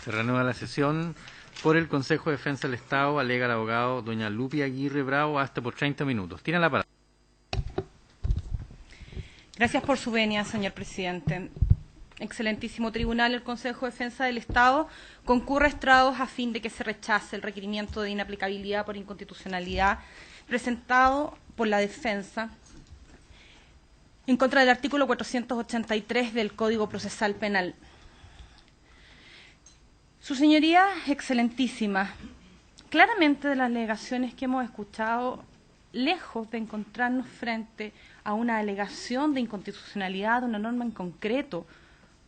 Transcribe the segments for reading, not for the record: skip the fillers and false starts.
Se reanuda la sesión. Por el Consejo de Defensa del Estado, alega el abogado doña Lupi Aguirre Bravo, hasta por 30 minutos. Tiene la palabra. Gracias por su venia, señor presidente. Excelentísimo Tribunal, el Consejo de Defensa del Estado concurre a estrados a fin de que se rechace el requerimiento de inaplicabilidad por inconstitucionalidad presentado por la defensa en contra del artículo 483 del Código Procesal Penal. Su señoría, excelentísima, claramente de las alegaciones que hemos escuchado, lejos de encontrarnos frente a una alegación de inconstitucionalidad de una norma en concreto,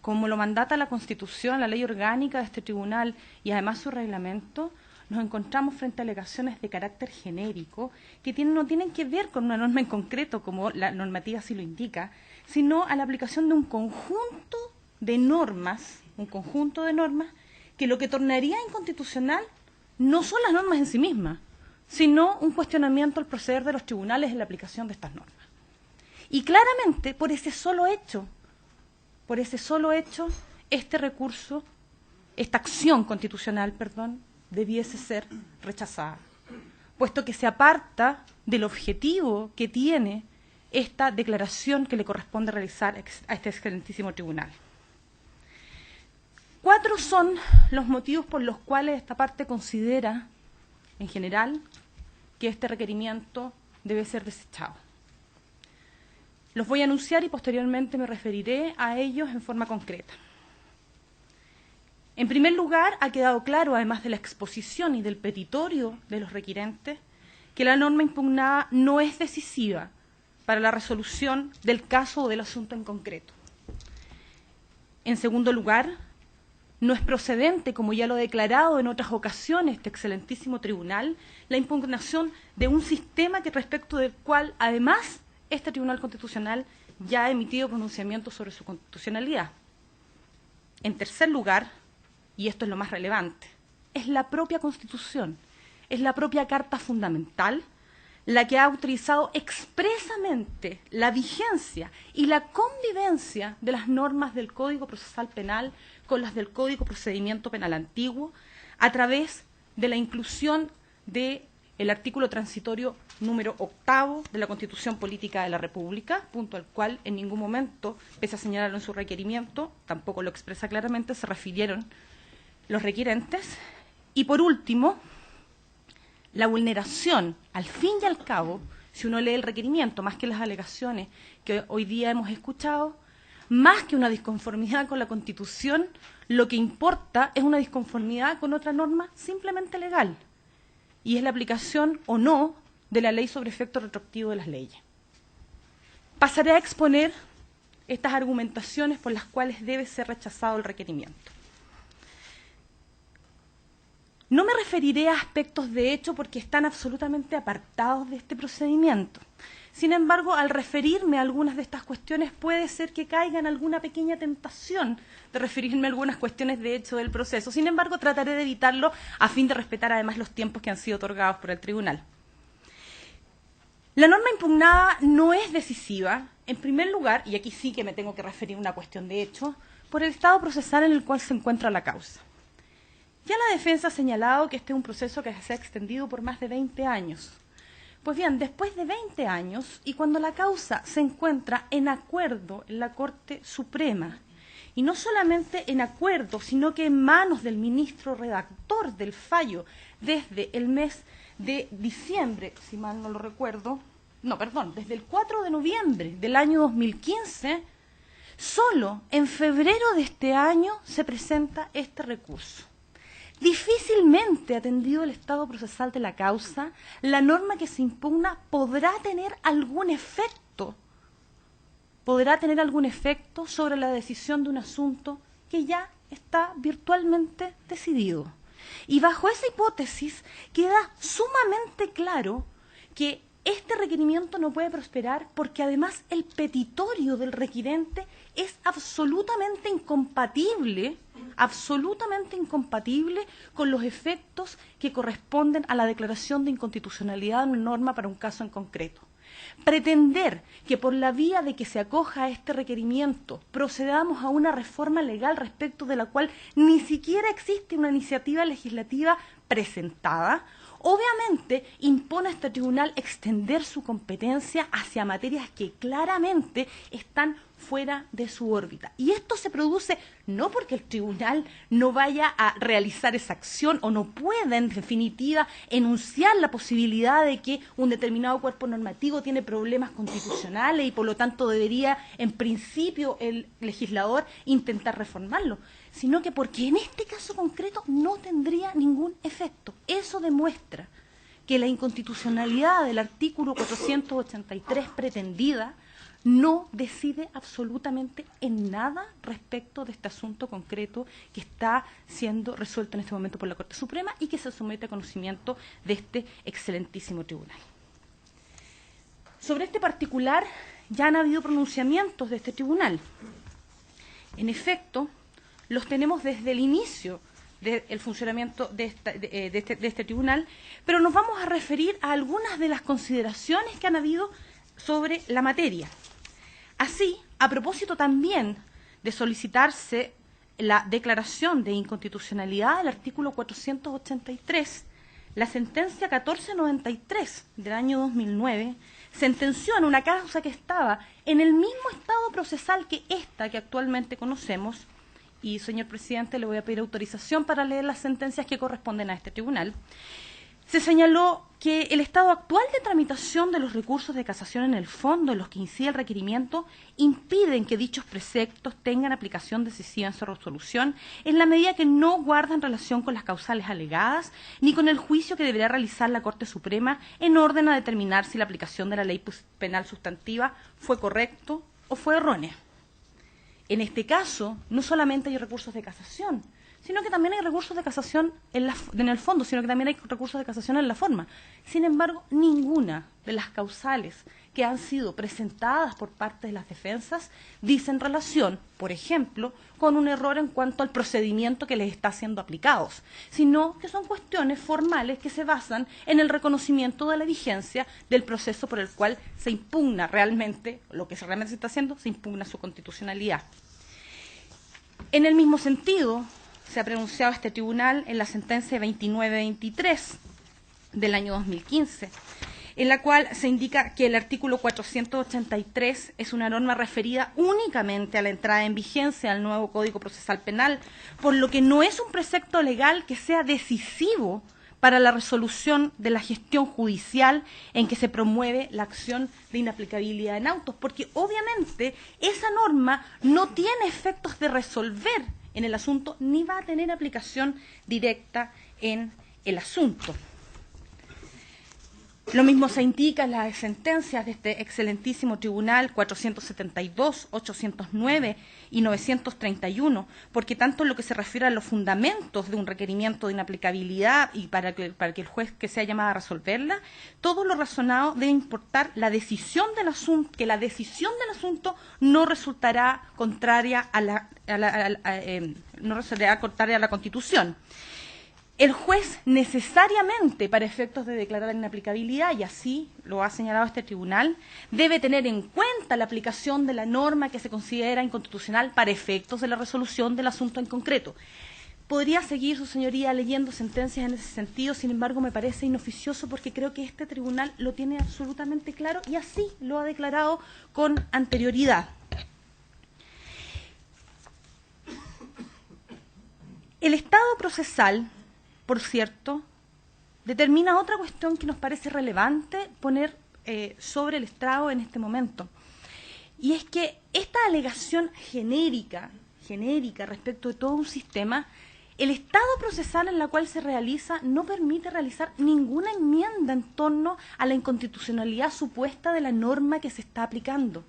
como lo mandata la Constitución, la ley orgánica de este tribunal y además su reglamento, nos encontramos frente a alegaciones de carácter genérico que no tienen que ver con una norma en concreto, como la normativa sí lo indica, sino a la aplicación de un conjunto de normas, que lo que tornaría inconstitucional no son las normas en sí mismas, sino un cuestionamiento al proceder de los tribunales en la aplicación de estas normas. Y claramente, por ese solo hecho, este recurso, esta acción constitucional, debiese ser rechazada, puesto que se aparta del objetivo que tiene esta declaración que le corresponde realizar a este excelentísimo tribunal. 4 son los motivos por los cuales esta parte considera, en general, que este requerimiento debe ser desechado. Los voy a anunciar y posteriormente me referiré a ellos en forma concreta. En primer lugar, ha quedado claro, además de la exposición y del petitorio de los requirentes, que la norma impugnada no es decisiva para la resolución del caso o del asunto en concreto. En segundo lugar, no es procedente, como ya lo ha declarado en otras ocasiones este excelentísimo tribunal, la impugnación de un sistema que respecto del cual, además, este Tribunal Constitucional ya ha emitido pronunciamientos sobre su constitucionalidad. En tercer lugar, y esto es lo más relevante, es la propia Constitución, es la propia Carta Fundamental la que ha autorizado expresamente la vigencia y la convivencia de las normas del Código Procesal Penal con las del Código Procedimiento Penal Antiguo a través de la inclusión del artículo transitorio número 8 de la Constitución Política de la República, punto al cual en ningún momento, pese a señalarlo en su requerimiento, tampoco lo expresa claramente, se refirieron los requirentes. Y por último, la vulneración, al fin y al cabo, si uno lee el requerimiento, más que las alegaciones que hoy día hemos escuchado, más que una disconformidad con la Constitución, lo que importa es una disconformidad con otra norma simplemente legal, y es la aplicación o no de la ley sobre efecto retroactivo de las leyes. Pasaré a exponer estas argumentaciones por las cuales debe ser rechazado el requerimiento. No me referiré a aspectos de hecho porque están absolutamente apartados de este procedimiento. Sin embargo, al referirme a algunas de estas cuestiones puede ser que caiga en alguna pequeña tentación de referirme a algunas cuestiones de hecho del proceso. Sin embargo, trataré de evitarlo a fin de respetar además los tiempos que han sido otorgados por el tribunal. La norma impugnada no es decisiva, en primer lugar, y aquí sí que me tengo que referir a una cuestión de hecho, por el estado procesal en el cual se encuentra la causa. Ya la defensa ha señalado que este es un proceso que se ha extendido por más de 20 años. Pues bien, después de 20 años, y cuando la causa se encuentra en acuerdo en la Corte Suprema, y no solamente en acuerdo, sino que en manos del ministro redactor del fallo desde el mes de diciembre, si mal no lo recuerdo, desde el 4 de noviembre del año 2015, solo en febrero de este año se presenta este recurso. Difícilmente, atendido el estado procesal de la causa, la norma que se impugna podrá tener algún efecto sobre la decisión de un asunto que ya está virtualmente decidido. Y bajo esa hipótesis queda sumamente claro que este requerimiento no puede prosperar porque además el petitorio del requirente es absolutamente incompatible con los efectos que corresponden a la declaración de inconstitucionalidad de una norma para un caso en concreto. Pretender que por la vía de que se acoja a este requerimiento procedamos a una reforma legal respecto de la cual ni siquiera existe una iniciativa legislativa presentada, obviamente impone a este tribunal extender su competencia hacia materias que claramente están fuera de su órbita. Y esto se produce no porque el tribunal no vaya a realizar esa acción o no pueda, en definitiva, enunciar la posibilidad de que un determinado cuerpo normativo tiene problemas constitucionales y por lo tanto debería, en principio, el legislador intentar reformarlo, sino que porque en este caso concreto no tendría ningún efecto. Eso demuestra que la inconstitucionalidad del artículo 483 pretendida no decide absolutamente en nada respecto de este asunto concreto que está siendo resuelto en este momento por la Corte Suprema y que se somete a conocimiento de este excelentísimo tribunal. Sobre este particular ya han habido pronunciamientos de este tribunal. En efecto, los tenemos desde el inicio del funcionamiento de este tribunal, pero nos vamos a referir a algunas de las consideraciones que han habido sobre la materia. Así, a propósito también de solicitarse la declaración de inconstitucionalidad del artículo 483, la sentencia 1493 del año 2009 sentenció en una causa que estaba en el mismo estado procesal que esta que actualmente conocemos, y, señor presidente, le voy a pedir autorización para leer las sentencias que corresponden a este tribunal. Se señaló que el estado actual de tramitación de los recursos de casación en el fondo en los que incide el requerimiento impiden que dichos preceptos tengan aplicación decisiva en su resolución en la medida que no guardan relación con las causales alegadas ni con el juicio que deberá realizar la Corte Suprema en orden a determinar si la aplicación de la ley penal sustantiva fue correcto o fue errónea. En este caso, no solamente hay recursos de casación, sino que también hay recursos de casación en el fondo, sino que también hay recursos de casación en la forma. Sin embargo, ninguna de las causales que han sido presentadas por parte de las defensas dicen relación, por ejemplo, con un error en cuanto al procedimiento que les está siendo aplicados, sino que son cuestiones formales que se basan en el reconocimiento de la vigencia del proceso por el cual se impugna realmente, lo que realmente se está haciendo, se impugna su constitucionalidad. En el mismo sentido, se ha pronunciado este tribunal en la sentencia 2923 del año 2015, en la cual se indica que el artículo 483 es una norma referida únicamente a la entrada en vigencia del nuevo Código Procesal Penal, por lo que no es un precepto legal que sea decisivo para la resolución de la gestión judicial en que se promueve la acción de inaplicabilidad en autos, porque obviamente esa norma no tiene efectos de resolver en el asunto ni va a tener aplicación directa en el asunto. Lo mismo se indica en las sentencias de este excelentísimo tribunal 472, 809 y 931, porque tanto en lo que se refiere a los fundamentos de un requerimiento de inaplicabilidad y para que el juez que sea llamado a resolverla, todo lo razonado debe importar la decisión del asunto, que la decisión del asunto no resultará contraria a la Constitución. El juez necesariamente, para efectos de declarar la inaplicabilidad, y así lo ha señalado este tribunal, debe tener en cuenta la aplicación de la norma que se considera inconstitucional para efectos de la resolución del asunto en concreto. Podría seguir, su señoría, leyendo sentencias en ese sentido, sin embargo me parece inoficioso porque creo que este tribunal lo tiene absolutamente claro y así lo ha declarado con anterioridad. El estado procesal, por cierto, determina otra cuestión que nos parece relevante poner sobre el estrado en este momento. Y es que esta alegación genérica respecto de todo un sistema, el estado procesal en la cual se realiza no permite realizar ninguna enmienda en torno a la inconstitucionalidad supuesta de la norma que se está aplicando.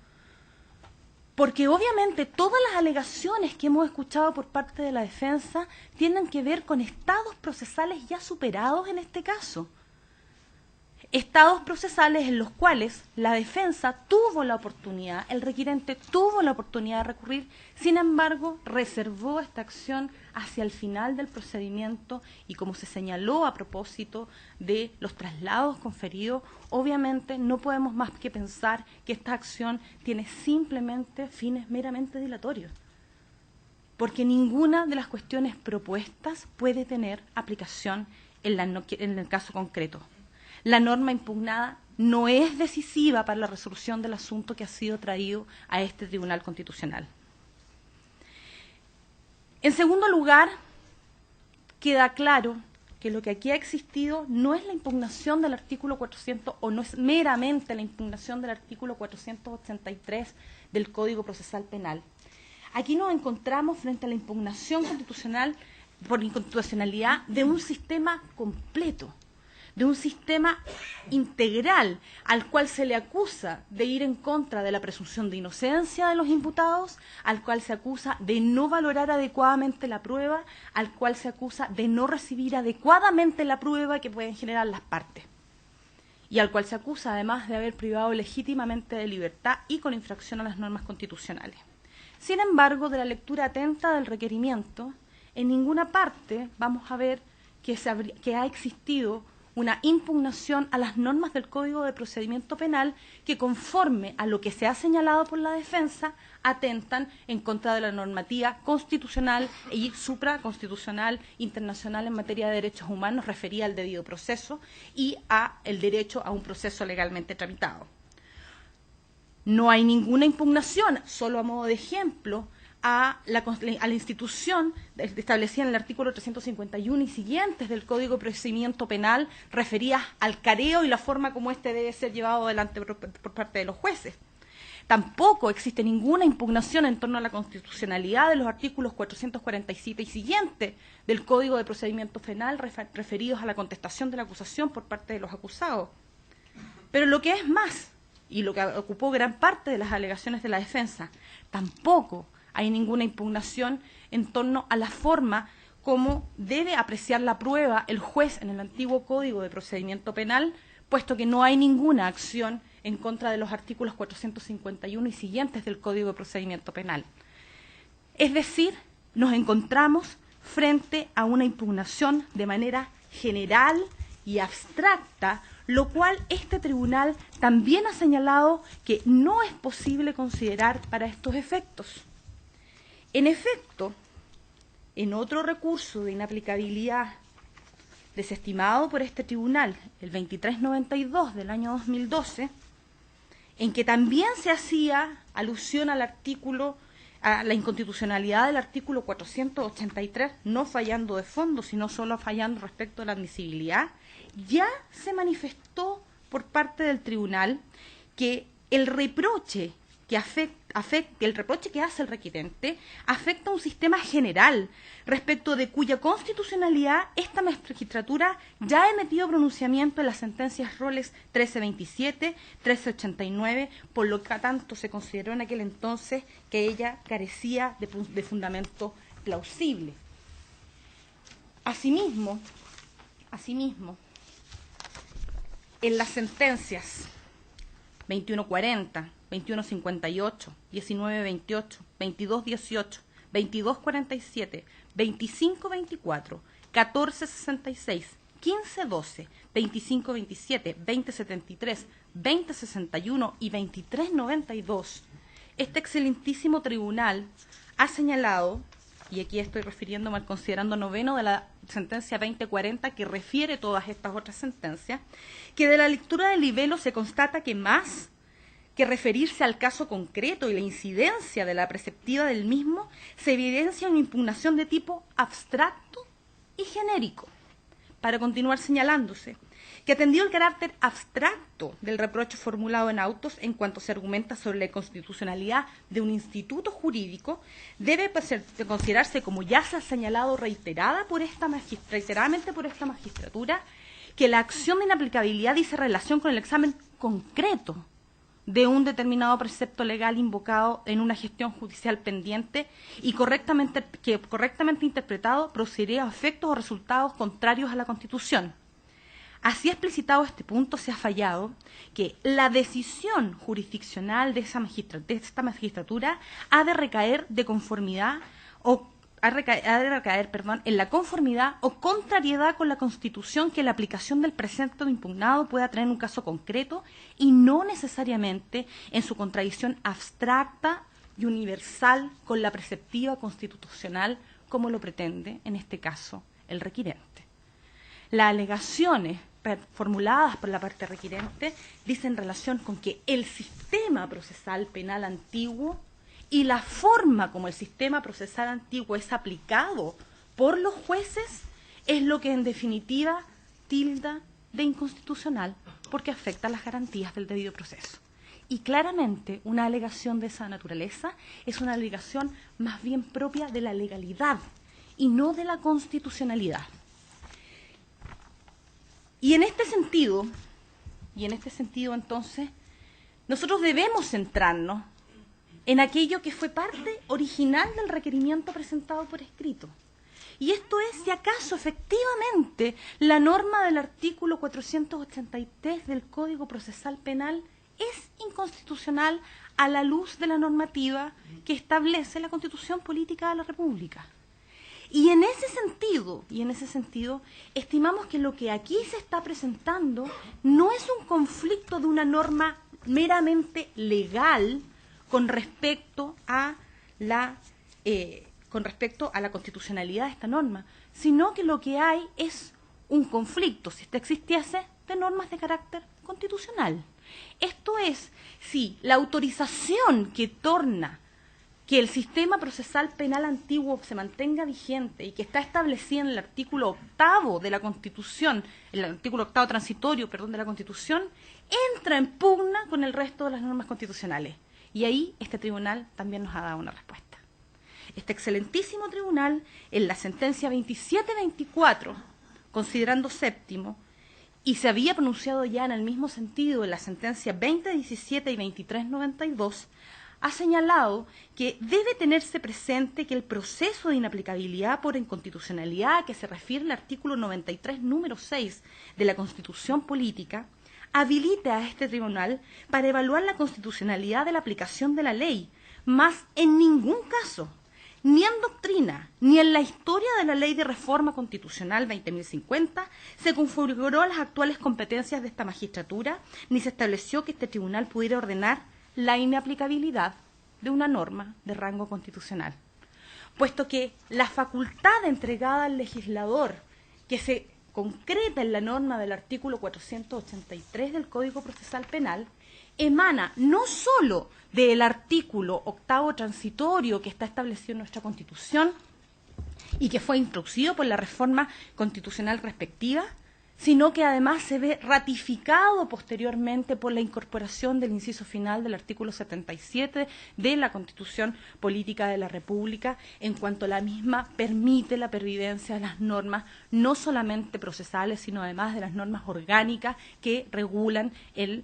Porque obviamente todas las alegaciones que hemos escuchado por parte de la defensa tienen que ver con estados procesales ya superados en este caso. estados procesales en los cuales la defensa tuvo la oportunidad, el requirente tuvo la oportunidad de recurrir, sin embargo, reservó esta acción hacia el final del procedimiento y, como se señaló a propósito de los traslados conferidos, obviamente no podemos más que pensar que esta acción tiene simplemente fines meramente dilatorios, porque ninguna de las cuestiones propuestas puede tener aplicación en el caso concreto. La norma impugnada no es decisiva para la resolución del asunto que ha sido traído a este Tribunal Constitucional. En segundo lugar, queda claro que lo que aquí ha existido no es la impugnación del artículo 400, o no es meramente la impugnación del artículo 483 del Código Procesal Penal. Aquí nos encontramos frente a la impugnación constitucional por inconstitucionalidad de un sistema completo, de un sistema integral al cual se le acusa de ir en contra de la presunción de inocencia de los imputados, al cual se acusa de no valorar adecuadamente la prueba, al cual se acusa de no recibir adecuadamente la prueba que pueden generar las partes, y al cual se acusa además de haber privado legítimamente de libertad y con infracción a las normas constitucionales. Sin embargo, de la lectura atenta del requerimiento, en ninguna parte vamos a ver que ha existido una impugnación a las normas del Código de Procedimiento Penal que, conforme a lo que se ha señalado por la defensa, atentan en contra de la normativa constitucional y supraconstitucional internacional en materia de derechos humanos referida al debido proceso y a el derecho a un proceso legalmente tramitado. No hay ninguna impugnación, solo a modo de ejemplo, a la institución establecida en el artículo 351 y siguientes del Código de Procedimiento Penal referidas al careo y la forma como éste debe ser llevado adelante por parte de los jueces. Tampoco existe ninguna impugnación en torno a la constitucionalidad de los artículos 447 y siguientes del Código de Procedimiento Penal referidos a la contestación de la acusación por parte de los acusados. Pero lo que es más, y lo que ocupó gran parte de las alegaciones de la defensa, tampoco hay ninguna impugnación en torno a la forma como debe apreciar la prueba el juez en el antiguo Código de Procedimiento Penal, puesto que no hay ninguna acción en contra de los artículos 451 y siguientes del Código de Procedimiento Penal. Es decir, nos encontramos frente a una impugnación de manera general y abstracta, lo cual este tribunal también ha señalado que no es posible considerar para estos efectos. En efecto, en otro recurso de inaplicabilidad desestimado por este tribunal, el 2392 del año 2012, en que también se hacía alusión al artículo, a la inconstitucionalidad del artículo 483, no fallando de fondo, sino solo fallando respecto a la admisibilidad, ya se manifestó por parte del tribunal que el reproche que el reproche que hace el requirente afecta a un sistema general respecto de cuya constitucionalidad esta magistratura ya ha emitido pronunciamiento en las sentencias Roles 1327, 1389, por lo que tanto se consideró en aquel entonces que ella carecía de fundamento plausible. Asimismo, en las sentencias 2140, 2158, 1928, 2218, 2247, 2524, 1466, 1512, 2527, 2073, 2061 y 2392, este excelentísimo tribunal ha señalado, y aquí estoy refiriéndome al considerando noveno de la sentencia 2040 que refiere todas estas otras sentencias, que de la lectura del libelo se constata que más que referirse al caso concreto y la incidencia de la preceptiva del mismo, se evidencia una impugnación de tipo abstracto y genérico. Para continuar señalándose, que atendido el carácter abstracto del reproche formulado en autos en cuanto se argumenta sobre la constitucionalidad de un instituto jurídico, debe considerarse, como ya se ha señalado reiteradamente por esta magistratura, que la acción de inaplicabilidad dice relación con el examen concreto de un determinado precepto legal invocado en una gestión judicial pendiente y correctamente interpretado procedería a efectos o resultados contrarios a la Constitución. Así explicitado este punto, se ha fallado que la decisión jurisdiccional de esta magistratura ha de recaer de conformidad o en la conformidad o contrariedad con la Constitución que la aplicación del precepto impugnado pueda tener en un caso concreto y no necesariamente en su contradicción abstracta y universal con la preceptiva constitucional, como lo pretende, en este caso, el requirente. Las alegaciones formuladas por la parte requirente dicen relación con que el sistema procesal penal antiguo y la forma como el sistema procesal antiguo es aplicado por los jueces es lo que en definitiva tilda de inconstitucional porque afecta a las garantías del debido proceso. Y claramente una alegación de esa naturaleza es una alegación más bien propia de la legalidad y no de la constitucionalidad. Y en este sentido entonces, nosotros debemos centrarnos en aquello que fue parte original del requerimiento presentado por escrito. Y esto es, si acaso, efectivamente, la norma del artículo 483 del Código Procesal Penal es inconstitucional a la luz de la normativa que establece la Constitución Política de la República. Y en ese sentido, estimamos que lo que aquí se está presentando no es un conflicto de una norma meramente legal con respecto a la constitucionalidad de esta norma, sino que lo que hay es un conflicto, si esta existiese, de normas de carácter constitucional. Esto es, si la autorización que torna que el sistema procesal penal antiguo se mantenga vigente y que está establecida en el artículo 8 de la Constitución, el artículo 8 transitorio, de la Constitución, entra en pugna con el resto de las normas constitucionales. Y ahí este tribunal también nos ha dado una respuesta. Este excelentísimo tribunal, en la sentencia 2724, considerando séptimo, y se había pronunciado ya en el mismo sentido en la sentencia 2017 y 2392, ha señalado que debe tenerse presente que el proceso de inaplicabilidad por inconstitucionalidad a que se refiere el artículo 93, número 6 de la Constitución Política, habilita a este tribunal para evaluar la constitucionalidad de la aplicación de la ley, mas en ningún caso, ni en doctrina, ni en la historia de la Ley de Reforma Constitucional 20.050, se configuró las actuales competencias de esta magistratura, ni se estableció que este tribunal pudiera ordenar la inaplicabilidad de una norma de rango constitucional, puesto que la facultad entregada al legislador que se concreta en la norma del artículo 483 del Código Procesal Penal emana no solo del artículo 8 transitorio que está establecido en nuestra Constitución y que fue introducido por la reforma constitucional respectiva, sino que además se ve ratificado posteriormente por la incorporación del inciso final del artículo 77 de la Constitución Política de la República, en cuanto la misma permite la pervivencia de las normas, no solamente procesales, sino además de las normas orgánicas que regulan el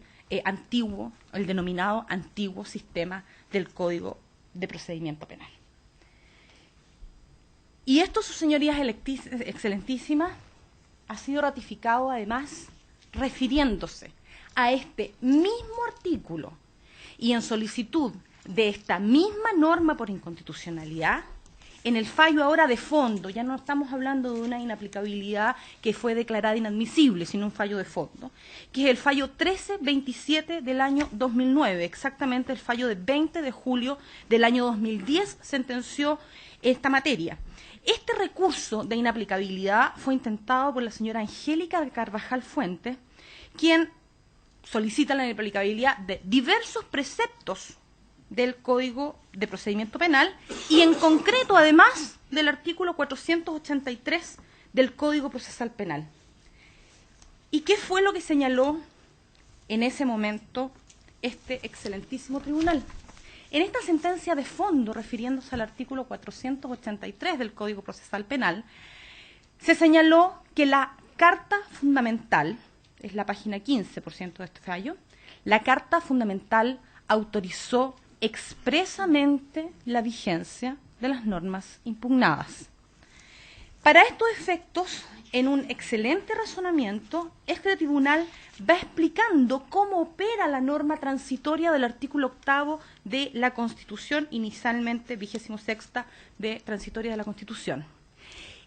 denominado antiguo sistema del Código de Procedimiento Penal. Y esto, sus señorías excelentísimas, ha sido ratificado además refiriéndose a este mismo artículo y en solicitud de esta misma norma por inconstitucionalidad, en el fallo ahora de fondo, ya no estamos hablando de una inaplicabilidad que fue declarada inadmisible, sino un fallo de fondo, que es el fallo 1327 del año 2009, exactamente el fallo de 20 de julio del año 2010 sentenció esta materia. Este recurso de inaplicabilidad fue intentado por la señora Angélica Carvajal Fuentes, quien solicita la inaplicabilidad de diversos preceptos del Código de Procedimiento Penal y en concreto, además, del artículo 483 del Código Procesal Penal. ¿Y qué fue lo que señaló en ese momento este excelentísimo tribunal? En esta sentencia de fondo, refiriéndose al artículo 483 del Código Procesal Penal, se señaló que la Carta Fundamental, es la página 15% de este fallo, la Carta Fundamental autorizó expresamente la vigencia de las normas impugnadas. Para estos efectos, en un excelente razonamiento, este tribunal va explicando cómo opera la norma transitoria del artículo 8º de la Constitución, inicialmente 26ª de transitoria de la Constitución.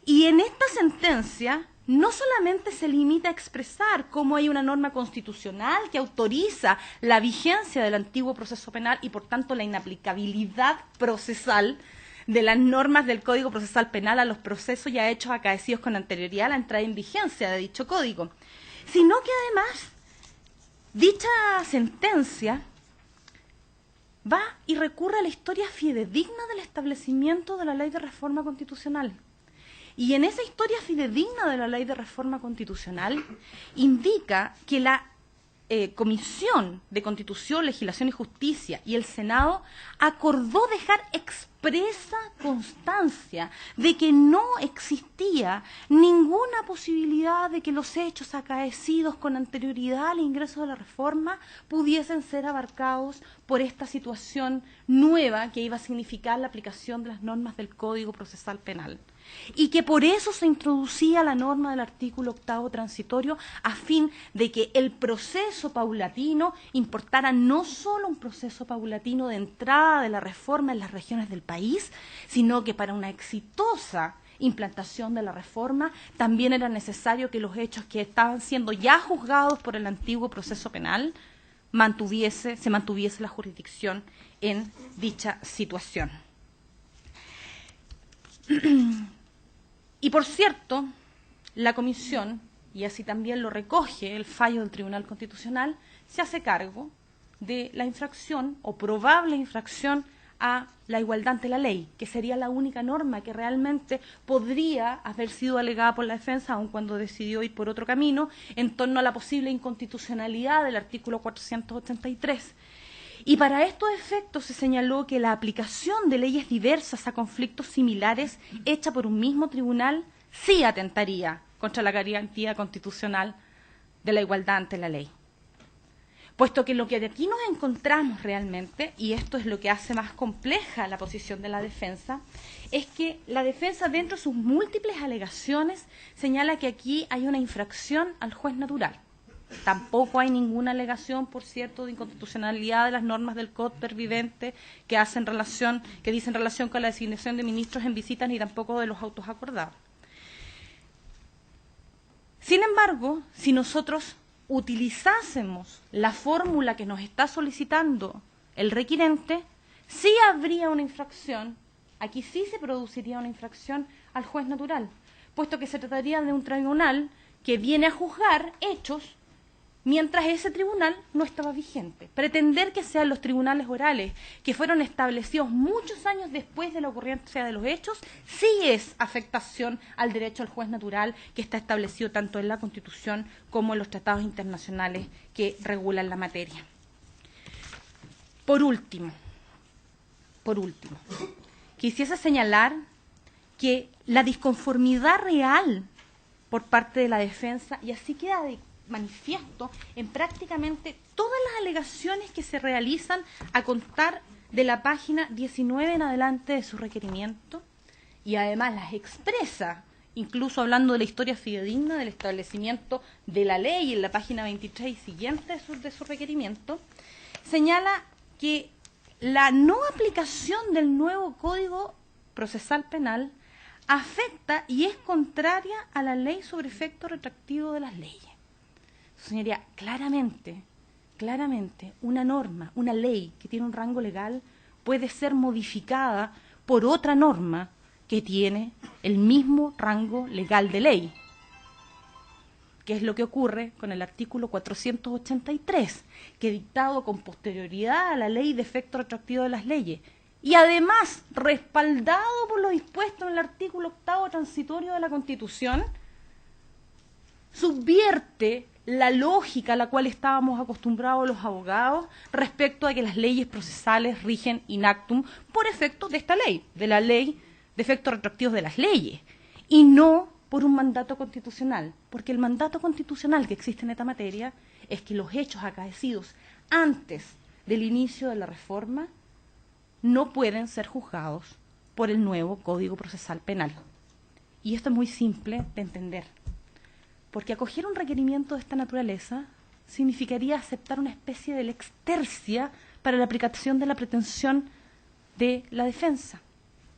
Y en esta sentencia no solamente se limita a expresar cómo hay una norma constitucional que autoriza la vigencia del antiguo proceso penal y, por tanto, la inaplicabilidad procesal de las normas del Código Procesal Penal a los procesos y a hechos acaecidos con anterioridad a la entrada en vigencia de dicho código, sino que además dicha sentencia va y recurre a la historia fidedigna del establecimiento de la Ley de Reforma Constitucional. Y en esa historia fidedigna de la Ley de Reforma Constitucional indica que la Comisión de Constitución, Legislación y Justicia y el Senado acordó dejar expresa constancia de que no existía ninguna posibilidad de que los hechos acaecidos con anterioridad al ingreso de la reforma pudiesen ser abarcados por esta situación nueva que iba a significar la aplicación de las normas del Código Procesal Penal. Y que por eso se introducía la norma del artículo 8º transitorio a fin de que el proceso paulatino importara no solo un proceso paulatino de entrada de la reforma en las regiones del país, sino que para una exitosa implantación de la reforma también era necesario que los hechos que estaban siendo ya juzgados por el antiguo proceso penal se mantuviese la jurisdicción en dicha situación. Y por cierto, la Comisión, y así también lo recoge el fallo del Tribunal Constitucional, se hace cargo de la infracción o probable infracción a la igualdad ante la ley, que sería la única norma que realmente podría haber sido alegada por la defensa, aun cuando decidió ir por otro camino, en torno a la posible inconstitucionalidad del artículo 483. Y para estos efectos se señaló que la aplicación de leyes diversas a conflictos similares hecha por un mismo tribunal sí atentaría contra la garantía constitucional de la igualdad ante la ley. Puesto que lo que de aquí nos encontramos realmente, y esto es lo que hace más compleja la posición de la defensa, es que la defensa, dentro de sus múltiples alegaciones, señala que aquí hay una infracción al juez natural. Tampoco hay ninguna alegación, por cierto, de inconstitucionalidad de las normas del Código pervivente que dicen relación con la designación de ministros en visitas, ni tampoco de los autos acordados. Sin embargo, si nosotros utilizásemos la fórmula que nos está solicitando el requirente, sí habría una infracción, aquí sí se produciría una infracción al juez natural, puesto que se trataría de un tribunal que viene a juzgar hechos mientras ese tribunal no estaba vigente. Pretender que sean los tribunales orales, que fueron establecidos muchos años después de la ocurrencia de los hechos, sí es afectación al derecho al juez natural que está establecido tanto en la Constitución como en los tratados internacionales que regulan la materia. Por último, quisiese señalar que la disconformidad real por parte de la defensa, y así queda de manifiesto en prácticamente todas las alegaciones que se realizan a contar de la página 19 en adelante de su requerimiento, y además las expresa, incluso hablando de la historia fidedigna del establecimiento de la ley en la página 23 y siguiente de su requerimiento, señala que la no aplicación del nuevo Código Procesal Penal afecta y es contraria a la ley sobre efecto retroactivo de las leyes. Señoría, claramente, una norma, una ley que tiene un rango legal puede ser modificada por otra norma que tiene el mismo rango legal de ley, que es lo que ocurre con el artículo 483, que dictado con posterioridad a la ley de efecto retroactivo de las leyes, y además respaldado por lo dispuesto en el artículo 8º transitorio de la Constitución, subvierte la lógica a la cual estábamos acostumbrados los abogados respecto a que las leyes procesales rigen in actum por efecto de esta ley, de la ley de efectos retroactivos de las leyes, y no por un mandato constitucional, porque el mandato constitucional que existe en esta materia es que los hechos acaecidos antes del inicio de la reforma no pueden ser juzgados por el nuevo Código Procesal Penal. Y esto es muy simple de entender, porque acoger un requerimiento de esta naturaleza significaría aceptar una especie de lex tercia para la aplicación de la pretensión de la defensa,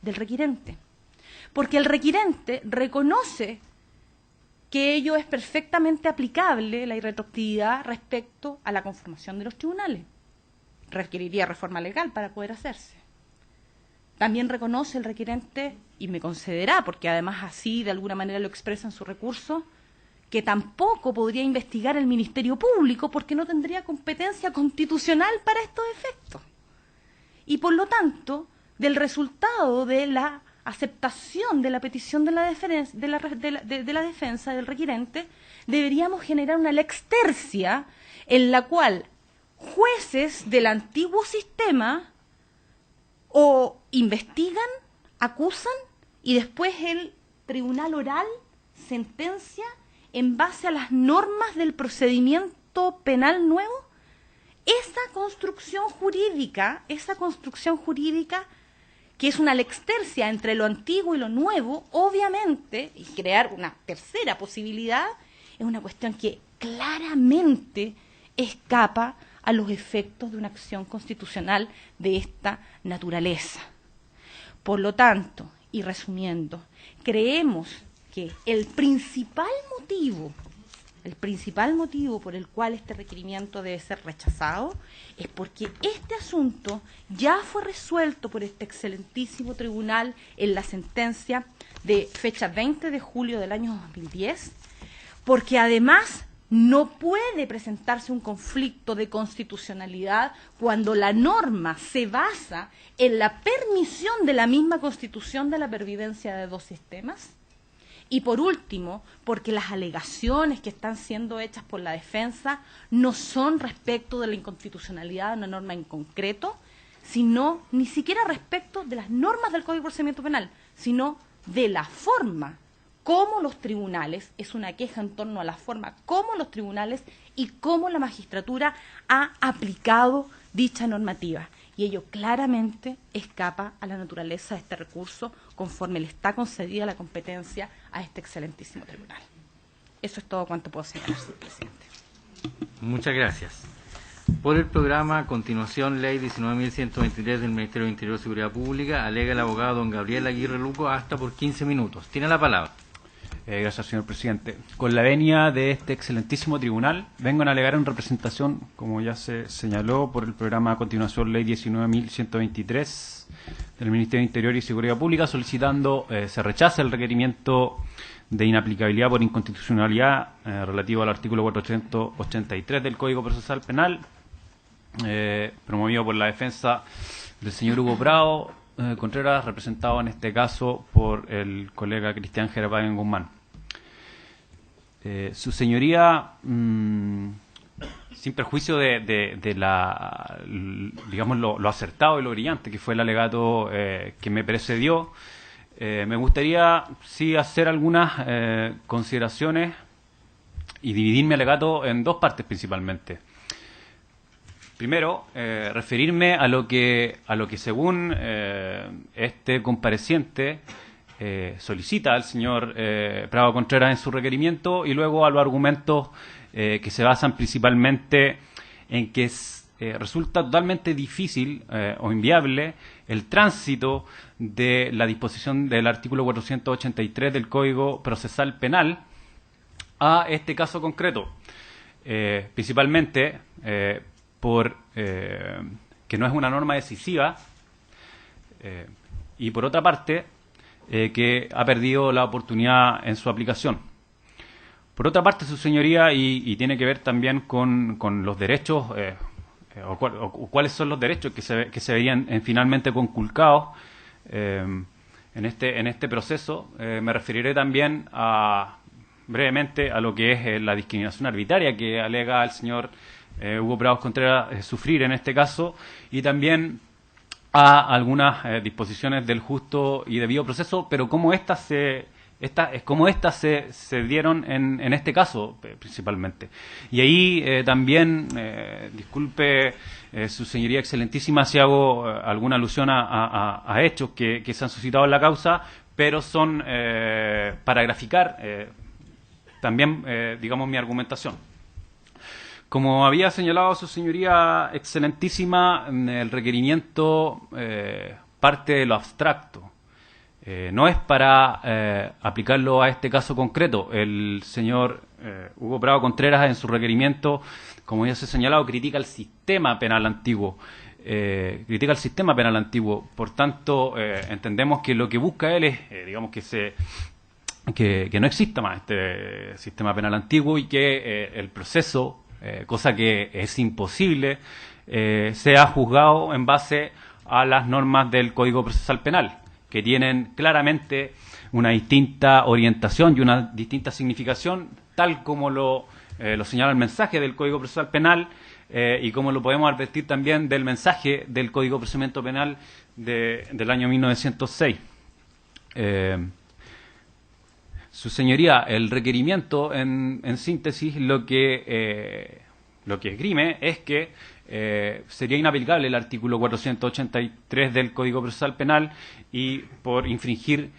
del requirente. Porque el requirente reconoce que ello es perfectamente aplicable, la irretroactividad, respecto a la conformación de los tribunales. Requeriría reforma legal para poder hacerse. También reconoce el requirente, y me concederá, porque además así de alguna manera lo expresa en su recurso, que tampoco podría investigar el Ministerio Público porque no tendría competencia constitucional para estos efectos. Y por lo tanto, del resultado de la aceptación de la petición de la defensa del requirente, deberíamos generar una lex tercia en la cual jueces del antiguo sistema o investigan, acusan y después el tribunal oral sentencia en base a las normas del procedimiento penal nuevo. Esa construcción jurídica que es una lex tercia entre lo antiguo y lo nuevo, obviamente, y crear una tercera posibilidad, es una cuestión que claramente escapa a los efectos de una acción constitucional de esta naturaleza. Por lo tanto, y resumiendo, creemos que el principal motivo por el cual este requerimiento debe ser rechazado es porque este asunto ya fue resuelto por este excelentísimo tribunal en la sentencia de fecha 20 de julio del año 2010, porque además no puede presentarse un conflicto de constitucionalidad cuando la norma se basa en la permisión de la misma Constitución de la pervivencia de dos sistemas. Y por último, porque las alegaciones que están siendo hechas por la defensa no son respecto de la inconstitucionalidad de una norma en concreto, sino ni siquiera respecto de las normas del Código de Procedimiento Penal, sino de la forma como los tribunales, es una queja en torno a la forma como los tribunales y cómo la magistratura ha aplicado dicha normativa. Y ello claramente escapa a la naturaleza de este recurso conforme le está concedida la competencia a este excelentísimo tribunal. Eso es todo cuanto puedo señalar, señor presidente. Muchas gracias. Por el programa, a continuación, Ley 19.123 del Ministerio de Interior y Seguridad Pública, alega el abogado don Gabriel Aguirre Luco hasta por 15 minutos. Tiene la palabra. Gracias, señor presidente. Con la venia de este excelentísimo tribunal, vengo a alegar en representación, como ya se señaló, por el programa a continuación Ley 19.123 del Ministerio de Interior y Seguridad Pública, solicitando se rechace el requerimiento de inaplicabilidad por inconstitucionalidad relativo al artículo 483 del Código Procesal Penal, promovido por la defensa del señor Hugo Prado Contreras, representado en este caso por el colega Cristian Gerapaguen Guzmán. Su señoría, sin perjuicio de la, digamos, lo acertado y lo brillante que fue el alegato que me precedió, me gustaría sí hacer algunas consideraciones y dividir mi alegato en dos partes principalmente. Primero, referirme a lo que según este compareciente solicita al señor Prado Contreras en su requerimiento, y luego a los argumentos que se basan principalmente en que resulta totalmente difícil o inviable el tránsito de la disposición del artículo 483 del Código Procesal Penal a este caso concreto, principalmente por que no es una norma decisiva, y por otra parte que ha perdido la oportunidad en su aplicación. Por otra parte, su señoría, y tiene que ver también con los derechos, o cuáles son los derechos que se verían finalmente conculcados en este proceso, me referiré también brevemente a lo que es la discriminación arbitraria que alega el señor Hugo Prado Contreras sufrir en este caso, y también a algunas disposiciones del justo y debido proceso, pero cómo estas se dieron en este caso principalmente. Y ahí también, disculpe su señoría excelentísima si hago alguna alusión a hechos que se han suscitado en la causa, pero son para graficar también, digamos, mi argumentación. Como había señalado su señoría excelentísima, el requerimiento parte de lo abstracto. No es para aplicarlo a este caso concreto. El señor Hugo Prado Contreras, en su requerimiento, como ya se ha señalado, critica el sistema penal antiguo. Por tanto, entendemos que lo que busca él es, digamos, que no exista más este sistema penal antiguo y que el proceso, cosa que es imposible, sea juzgado en base a las normas del Código Procesal Penal, que tienen claramente una distinta orientación y una distinta significación, tal como lo señala el mensaje del Código Procesal Penal y como lo podemos advertir también del mensaje del Código de Procedimiento Penal del año 1906. Su señoría, el requerimiento, en síntesis, lo que esgrime es que sería inaplicable el artículo 483 del Código Procesal Penal y por infringir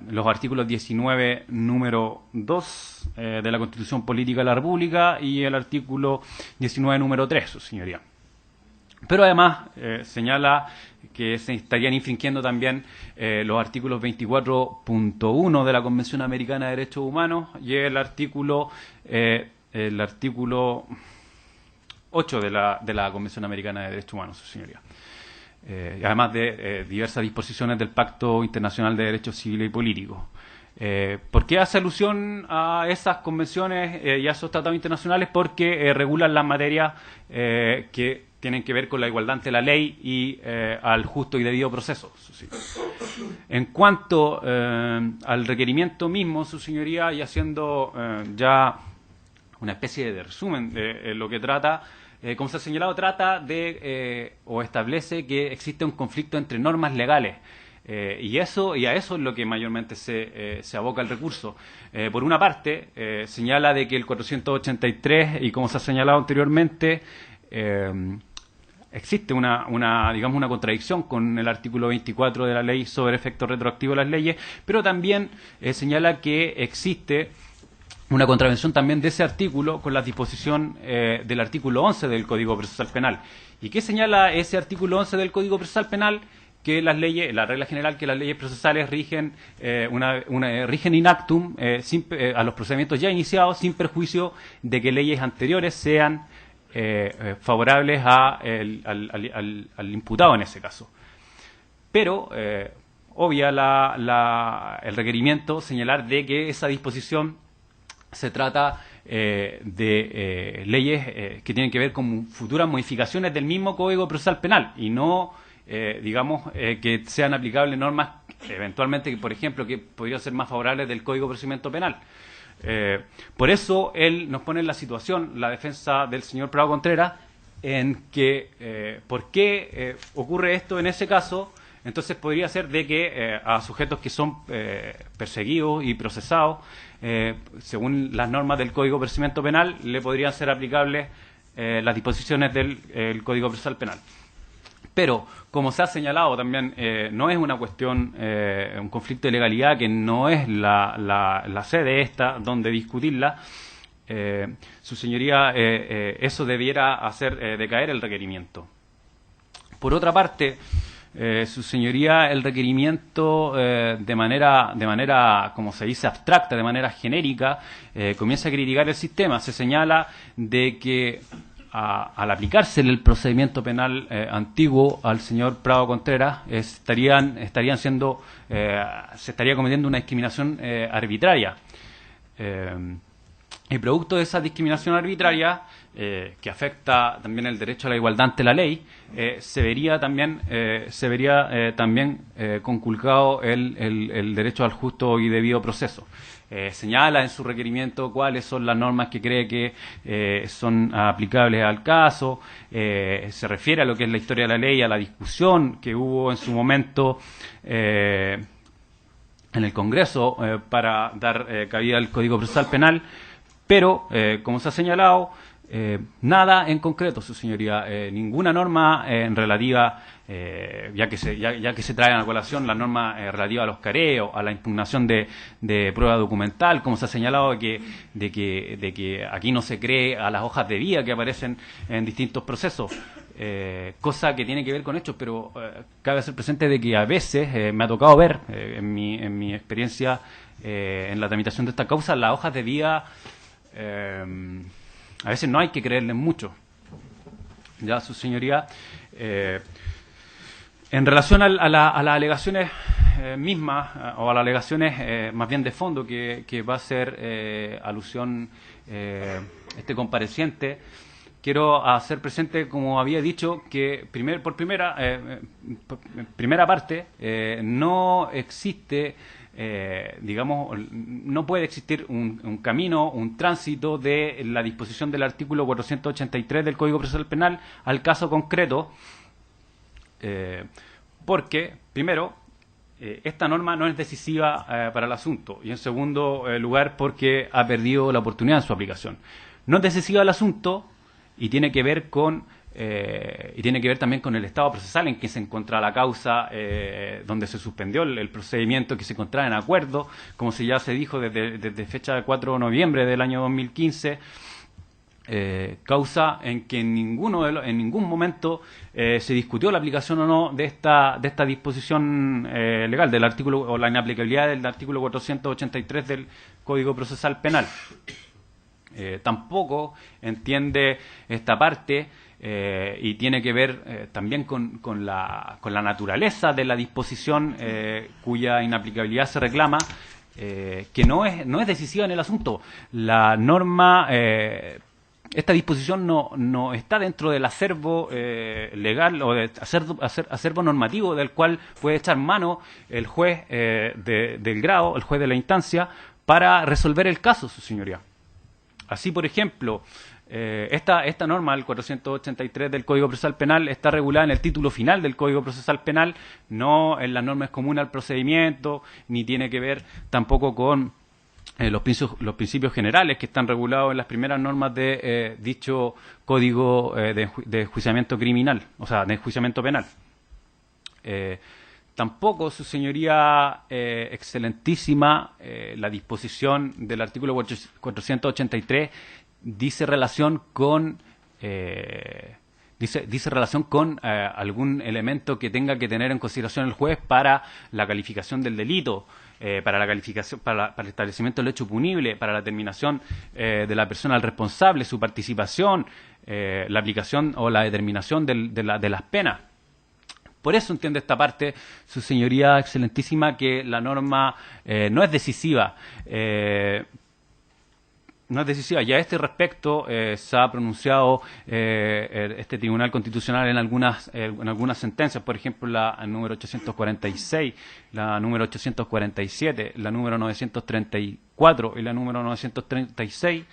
los artículos 19, número 2 de la Constitución Política de la República y el artículo 19, número 3, su señoría. Pero además señala que se estarían infringiendo también los artículos 24.1 de la Convención Americana de Derechos Humanos y el artículo 8 de la Convención Americana de Derechos Humanos, su señoría. Además de diversas disposiciones del Pacto Internacional de Derechos Civiles y Políticos. ¿Por qué hace alusión a esas convenciones y a esos tratados internacionales? Porque regulan las materias que tienen que ver con la igualdad ante la ley y al justo y debido proceso. En cuanto al requerimiento mismo, su señoría, y haciendo ya una especie de resumen de lo que trata, como se ha señalado, trata de o establece que existe un conflicto entre normas legales. Y a eso es lo que mayormente se aboca el recurso. Por una parte, señala de que el 483, y como se ha señalado anteriormente, existe una contradicción con el artículo 24 de la ley sobre efecto retroactivo de las leyes, pero también señala que existe una contravención también de ese artículo con la disposición del artículo 11 del Código Procesal Penal. ¿Y qué señala ese artículo 11 del Código Procesal Penal? Que las leyes, la regla general, que las leyes procesales rigen rigen in actum a los procedimientos ya iniciados, sin perjuicio de que leyes anteriores sean favorables al imputado en ese caso. Pero obvia el requerimiento señalar de que esa disposición se trata de leyes que tienen que ver con futuras modificaciones del mismo Código Procesal Penal y no, que sean aplicables normas eventualmente, por ejemplo, que podrían ser más favorables del Código de Procedimiento Penal. Por eso él nos pone en la situación, la defensa del señor Prado Contreras, en que ¿por qué ocurre esto en ese caso? Entonces podría ser de que a sujetos que son perseguidos y procesados, según las normas del Código de Procedimiento Penal, le podrían ser aplicables las disposiciones del Código Procesal Penal. Pero, como se ha señalado también, no es una cuestión, un conflicto de legalidad, que no es la sede esta donde discutirla. Su señoría, eso debiera hacer decaer el requerimiento. Por otra parte, su señoría, el requerimiento de manera, como se dice, abstracta, de manera genérica, comienza a criticar el sistema. Se señala de que al aplicarse el procedimiento penal antiguo al señor Prado Contreras, se estaría cometiendo una discriminación arbitraria. Y producto de esa discriminación arbitraria, que afecta también el derecho a la igualdad ante la ley, se vería también conculcado el derecho al justo y debido proceso. Señala en su requerimiento cuáles son las normas que cree que son aplicables al caso, se refiere a lo que es la historia de la ley, a la discusión que hubo en su momento en el Congreso para dar cabida al Código Procesal Penal, pero, como se ha señalado, Nada en concreto, su señoría, ninguna norma relativa, ya que se trae a colación la norma relativa a los careos, a la impugnación de prueba documental, como se ha señalado de que aquí no se cree a las hojas de vía que aparecen en distintos procesos, cosa que tiene que ver con hechos, pero cabe hacer presente de que a veces me ha tocado ver, en mi experiencia en la tramitación de esta causa, las hojas de vía a veces no hay que creerles mucho. Ya, su señoría, en relación a las alegaciones mismas, o a las alegaciones más bien de fondo que va a hacer alusión este compareciente, quiero hacer presente, como había dicho, que por primera parte no existe, no puede existir un camino, un tránsito de la disposición del artículo 483 del Código Procesal Penal al caso concreto, porque, primero, esta norma no es decisiva para el asunto, y en segundo lugar, porque ha perdido la oportunidad en su aplicación. No es decisiva el asunto y tiene que ver también con el estado procesal en que se encuentra la causa, donde se suspendió el procedimiento, que se encontraba en acuerdo, como ya se dijo desde fecha de 4 de noviembre del año 2015, causa en que en ningún momento se discutió la aplicación o no de esta disposición legal del artículo, o la inaplicabilidad del artículo 483 del Código Procesal Penal. Tampoco entiende esta parte, y tiene que ver también con la naturaleza de la disposición cuya inaplicabilidad se reclama, que no es decisiva en el asunto. La norma, esta disposición no está dentro del acervo legal o de acervo normativo del cual puede echar mano el juez del grado, el juez de la instancia, para resolver el caso, su señoría. Así, por ejemplo, esta norma, el 483 del Código Procesal Penal, está regulada en el título final del Código Procesal Penal, no en las normas comunes al procedimiento, ni tiene que ver tampoco con los principios generales que están regulados en las primeras normas de dicho Código de enjuiciamiento criminal, o sea, de enjuiciamiento penal. Tampoco, su señoría excelentísima, la disposición del artículo 483 dice relación con algún elemento que tenga que tener en consideración el juez para la calificación del delito, para el establecimiento del hecho punible, para la determinación de la persona al responsable, su participación, la aplicación o la determinación de las penas. Por eso entiende esta parte, su señoría excelentísima, que la norma no es decisiva. No es decisiva. Ya a este respecto se ha pronunciado este Tribunal Constitucional en algunas sentencias, por ejemplo, la número 846, la número 847, la número 934 y la número 936.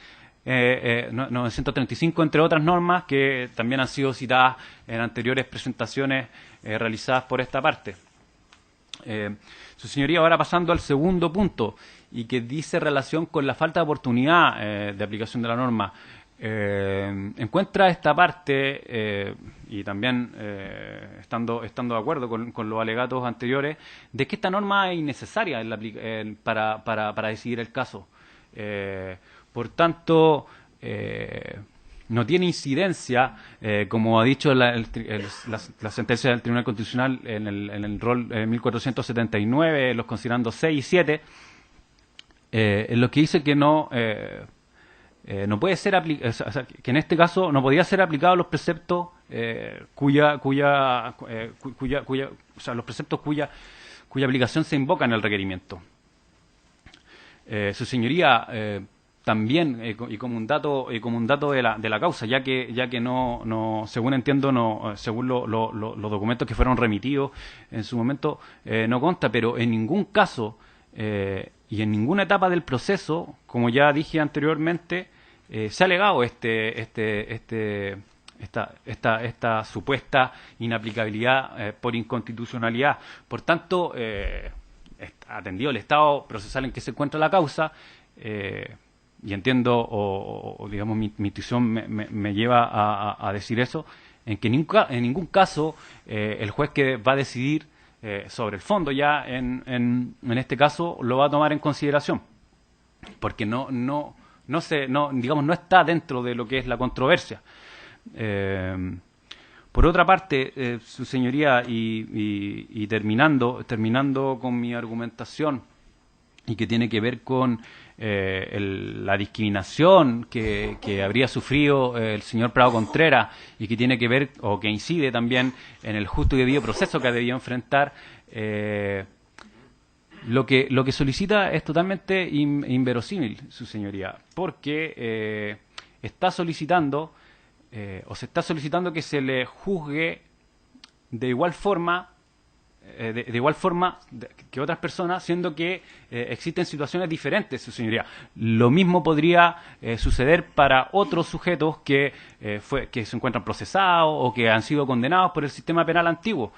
935, entre otras normas que también han sido citadas en anteriores presentaciones realizadas por esta parte. Su señoría, ahora pasando al segundo punto, y que dice relación con la falta de oportunidad de aplicación de la norma, encuentra esta parte, y también estando de acuerdo con los alegatos anteriores, de que esta norma es innecesaria para decidir el caso. Por tanto, no tiene incidencia, como ha dicho la sentencia del Tribunal Constitucional en el rol 1479, los considerando 6 y 7, en lo que dice que no puede ser aplicado, o sea, que en este caso no podía ser aplicado los preceptos cuya aplicación se invoca en el requerimiento. Su señoría, también, y como un dato de la causa, ya que no según entiendo, según los documentos que fueron remitidos en su momento, no consta, pero en ningún caso y en ninguna etapa del proceso, como ya dije anteriormente, se ha alegado esta supuesta inaplicabilidad por inconstitucionalidad. Por tanto, atendido el estado procesal en que se encuentra la causa, y entiendo, o digamos, mi intuición me lleva a decir eso, en que en ningún caso el juez que va a decidir sobre el fondo ya en este caso lo va a tomar en consideración, porque no está dentro de lo que es la controversia. Por otra parte, su señoría, y terminando con mi argumentación, y que tiene que ver con la discriminación que habría sufrido el señor Prado Contreras, y que tiene que ver, o que incide también en el justo y debido proceso que ha debido enfrentar, lo que solicita es totalmente inverosímil, su señoría, porque está solicitando, se está solicitando que se le juzgue de igual forma que otras personas, siendo que existen situaciones diferentes, su señoría. Lo mismo podría suceder para otros sujetos que se encuentran procesados o que han sido condenados por el sistema penal antiguo.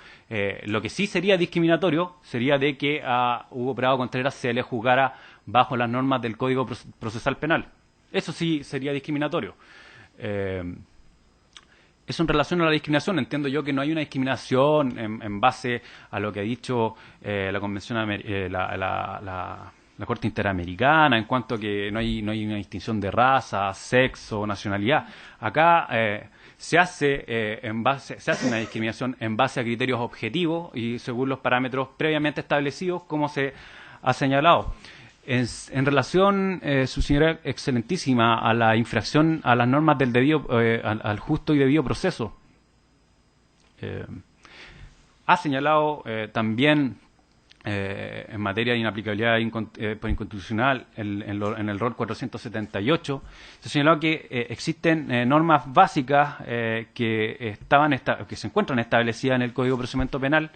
Lo que sí sería discriminatorio sería de que a Hugo Prado Contreras se le juzgara bajo las normas del Código Procesal Penal. Eso sí sería discriminatorio. Eso en relación a la discriminación. Entiendo yo que no hay una discriminación en base a lo que ha dicho la Convención, la Corte Interamericana, en cuanto a que no hay una distinción de raza, sexo, nacionalidad. Acá se hace una discriminación en base a criterios objetivos y según los parámetros previamente establecidos, como se ha señalado. En relación, su señora excelentísima, a la infracción a las normas del al justo y debido proceso, ha señalado también en materia de inaplicabilidad por inconstitucional en el rol 478, se ha señalado que existen normas básicas que se encuentran establecidas en el Código de Procedimiento Penal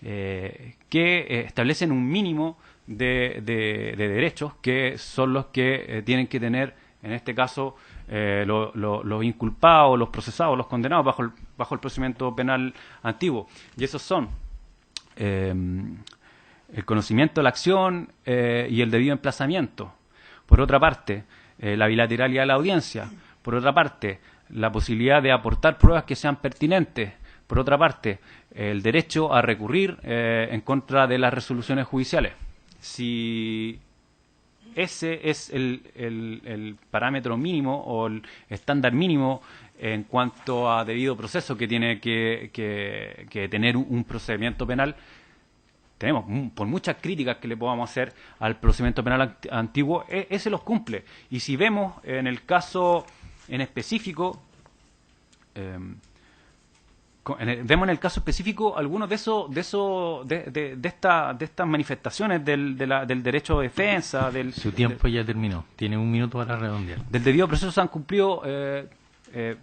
que establecen un mínimo de derechos que son los que tienen que tener, en este caso, los inculpados, los procesados, los condenados bajo el procedimiento penal antiguo. Y esos son el conocimiento de la acción y el debido emplazamiento. Por otra parte, la bilateralidad de la audiencia. Por otra parte, la posibilidad de aportar pruebas que sean pertinentes. Por otra parte, el derecho a recurrir en contra de las resoluciones judiciales. Si ese es el parámetro mínimo o el estándar mínimo en cuanto a debido proceso que tiene que tener un procedimiento penal, tenemos, por muchas críticas que le podamos hacer al procedimiento penal antiguo, ese los cumple. Y si vemos en el caso en específico, vemos en el caso específico algunos de estas manifestaciones del derecho de defensa. Su tiempo ya terminó. Tiene un minuto para redondear. Del debido proceso se han cumplido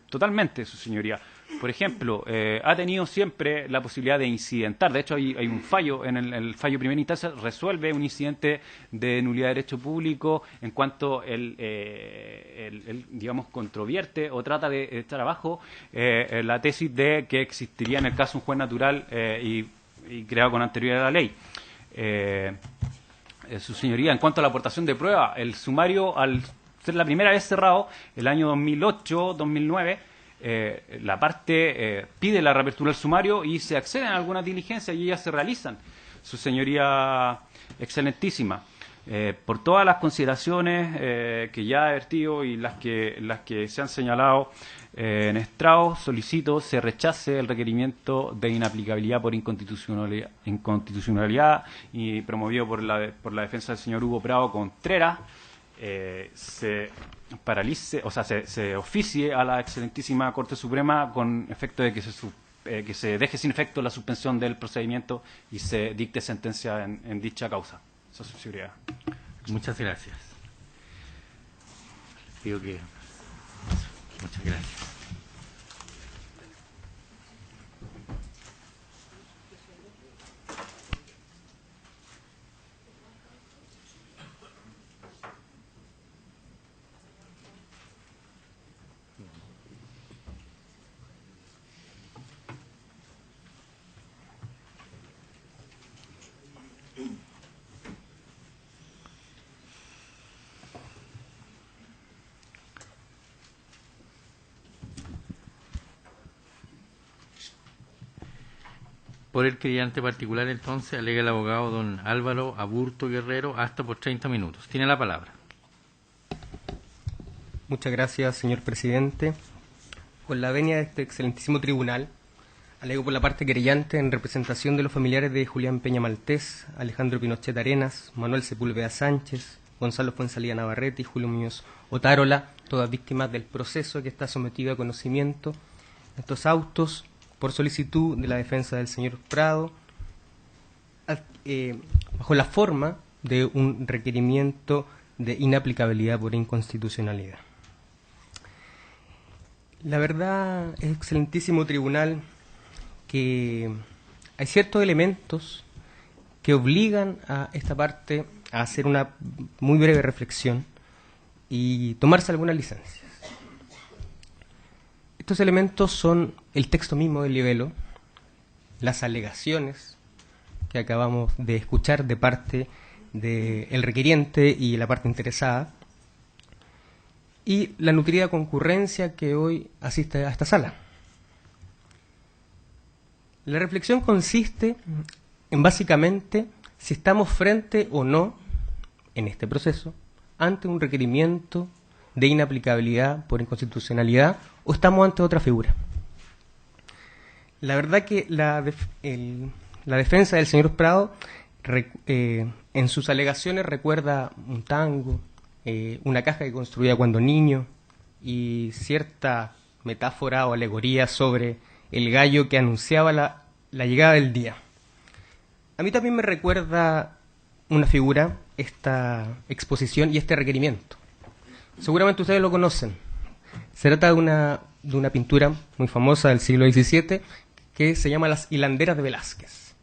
totalmente, su señoría. Por ejemplo, ha tenido siempre la posibilidad de incidentar. De hecho, hay un fallo, en el fallo primera instancia resuelve un incidente de nulidad de derecho público en cuanto digamos, controvierte o trata de echar abajo la tesis de que existiría en el caso un juez natural y creado con anterioridad a la ley. Su señoría, en cuanto a la aportación de prueba, el sumario, al ser la primera vez cerrado, el año 2008-2009, la parte pide la reapertura del sumario y se acceden a algunas diligencias y ellas se realizan. Su señoría excelentísima, por todas las consideraciones que ya he vertido y las que se han señalado en estrado, solicito se rechace el requerimiento de inaplicabilidad por inconstitucionalidad y promovido por la defensa del señor Hugo Prado Contreras. Se paralice, o sea, se oficie a la excelentísima Corte Suprema con efecto de que se deje sin efecto la suspensión del procedimiento y se dicte sentencia en dicha causa. Eso es su seguridad. Muchas gracias. Pido que... Muchas gracias. Por el querellante particular, entonces, alega el abogado don Álvaro Aburto Guerrero, hasta por 30 minutos. Tiene la palabra. Muchas gracias, señor presidente. Con la venia de este excelentísimo tribunal, alego por la parte querellante, en representación de los familiares de Julián Peña Maltés, Alejandro Pinochet Arenas, Manuel Sepúlveda Sánchez, Gonzalo Fuenzalía Navarrete y Julio Muñoz Otárola, todas víctimas del proceso que está sometido a conocimiento de estos autos, por solicitud de la defensa del señor Prado, bajo la forma de un requerimiento de inaplicabilidad por inconstitucionalidad. La verdad, excelentísimo tribunal, que hay ciertos elementos que obligan a esta parte a hacer una muy breve reflexión y tomarse algunas licencias. Estos elementos son el texto mismo del libelo, las alegaciones que acabamos de escuchar de parte del requiriente y la parte interesada, y la nutrida concurrencia que hoy asiste a esta sala. La reflexión consiste en básicamente si estamos frente o no, en este proceso, ante un requerimiento de inaplicabilidad por inconstitucionalidad o estamos ante otra figura. La verdad que la defensa del señor Prado en sus alegaciones recuerda un tango, una caja que construía cuando niño y cierta metáfora o alegoría sobre el gallo que anunciaba la llegada del día. A mí también me recuerda una figura, esta exposición y este requerimiento. Seguramente ustedes lo conocen. Se trata de una pintura muy famosa del siglo XVII que se llama Las hilanderas de Velázquez.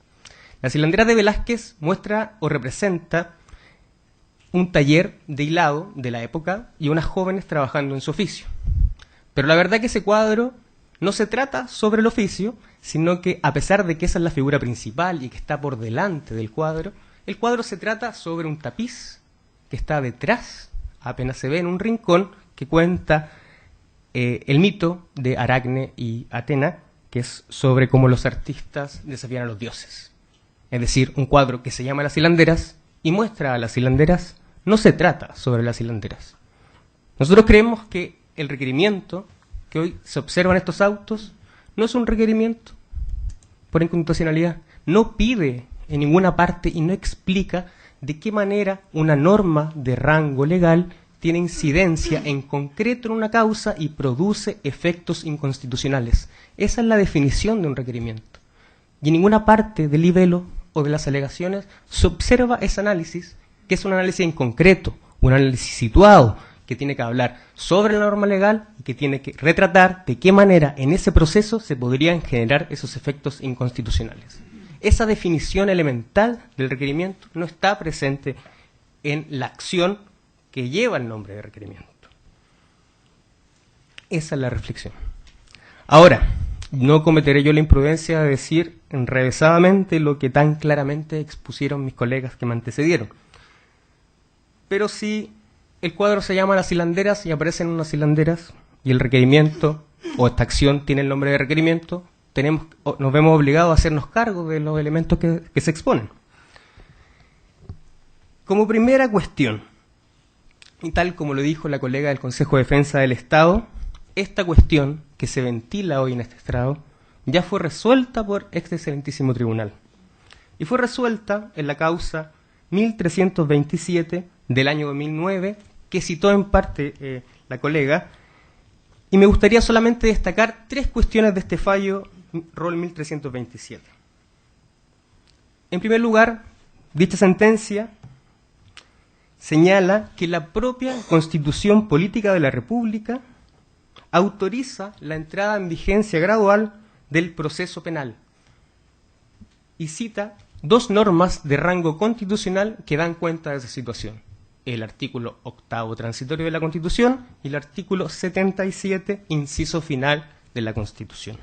Las hilanderas de Velázquez muestra o representa un taller de hilado de la época y unas jóvenes trabajando en su oficio. Pero la verdad que ese cuadro no se trata sobre el oficio, sino que a pesar de que esa es la figura principal y que está por delante del cuadro, el cuadro se trata sobre un tapiz que está detrás, apenas se ve en un rincón, que cuenta el mito de Aracne y Atena, que es sobre cómo los artistas desafían a los dioses. Es decir, un cuadro que se llama Las hilanderas y muestra a las hilanderas, no se trata sobre las hilanderas. Nosotros creemos que el requerimiento que hoy se observa en estos autos no es un requerimiento por inconstitucionalidad, no pide en ninguna parte y no explica de qué manera una norma de rango legal tiene incidencia en concreto en una causa y produce efectos inconstitucionales. Esa es la definición de un requerimiento. Y en ninguna parte del libelo o de las alegaciones se observa ese análisis, que es un análisis en concreto, un análisis situado, que tiene que hablar sobre la norma legal y que tiene que retratar de qué manera en ese proceso se podrían generar esos efectos inconstitucionales. Esa definición elemental del requerimiento no está presente en la acción que lleva el nombre de requerimiento. Esa es la reflexión. Ahora, no cometeré yo la imprudencia de decir enrevesadamente lo que tan claramente expusieron mis colegas que me antecedieron. Pero si el cuadro se llama Las hilanderas y aparecen unas hilanderas y el requerimiento o esta acción tiene el nombre de requerimiento, nos vemos obligados a hacernos cargo de los elementos que se exponen. Como primera cuestión, y tal como lo dijo la colega del Consejo de Defensa del Estado, esta cuestión que se ventila hoy en este estrado ya fue resuelta por este excelentísimo tribunal. Y fue resuelta en la causa 1327 del año 2009, que citó en parte la colega, y me gustaría solamente destacar tres cuestiones de este fallo rol 1327. En primer lugar, dicha sentencia señala que la propia Constitución Política de la República autoriza la entrada en vigencia gradual del proceso penal y cita dos normas de rango constitucional que dan cuenta de esa situación: el artículo 8º transitorio de la Constitución y el artículo 77, inciso final de la Constitución.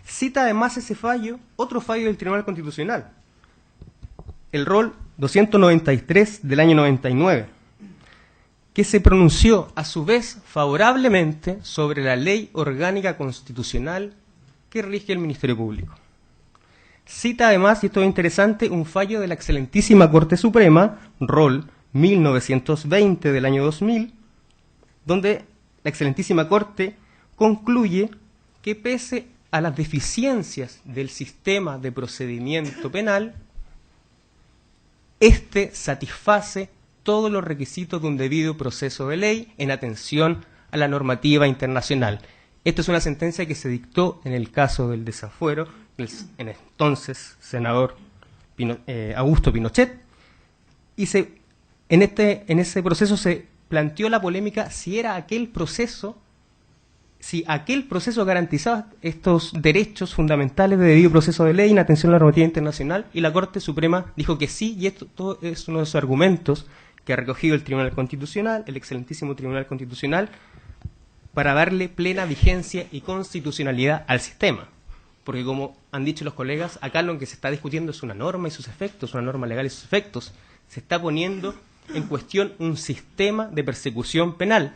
Cita además ese fallo, otro fallo del Tribunal Constitucional, el rol 293 del año 99, que se pronunció a su vez favorablemente sobre la ley orgánica constitucional que rige el Ministerio Público. Cita además, y esto es interesante, un fallo de la excelentísima Corte Suprema, Rol 1920 del año 2000, donde la excelentísima Corte concluye que pese a las deficiencias del sistema de procedimiento penal, este satisface todos los requisitos de un debido proceso de ley en atención a la normativa internacional. Esta es una sentencia que se dictó en el caso del desafuero del entonces senador Augusto Pinochet, y en ese proceso se planteó la polémica si aquel proceso garantizaba estos derechos fundamentales de debido proceso de ley en atención a la normativa internacional, y la Corte Suprema dijo que sí, y esto todo es uno de esos argumentos que ha recogido el Tribunal Constitucional, el excelentísimo Tribunal Constitucional, para darle plena vigencia y constitucionalidad al sistema. Porque como han dicho los colegas, acá lo que se está discutiendo es una norma y sus efectos, una norma legal y sus efectos. Se está poniendo en cuestión un sistema de persecución penal.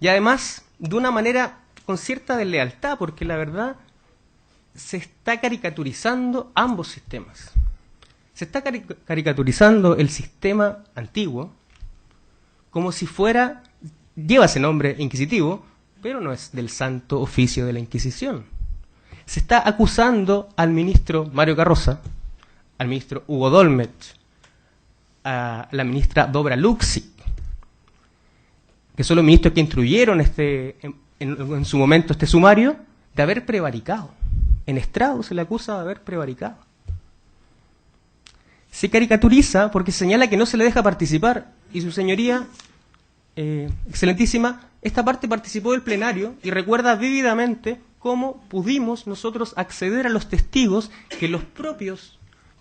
Y además, de una manera con cierta deslealtad, porque la verdad se está caricaturizando ambos sistemas. Se está caricaturizando el sistema antiguo como si fuera, lleva ese nombre inquisitivo, pero no es del santo oficio de la Inquisición. Se está acusando al ministro Mario Carroza, al ministro Hugo Dolmetsch, a la ministra Dobra Luksic, que son los ministros que instruyeron en su momento este sumario, de haber prevaricado. En estrado se le acusa de haber prevaricado. Se caricaturiza porque señala que no se le deja participar, y su señoría, excelentísima, esta parte participó del plenario y recuerda vívidamente cómo pudimos nosotros acceder a los testigos que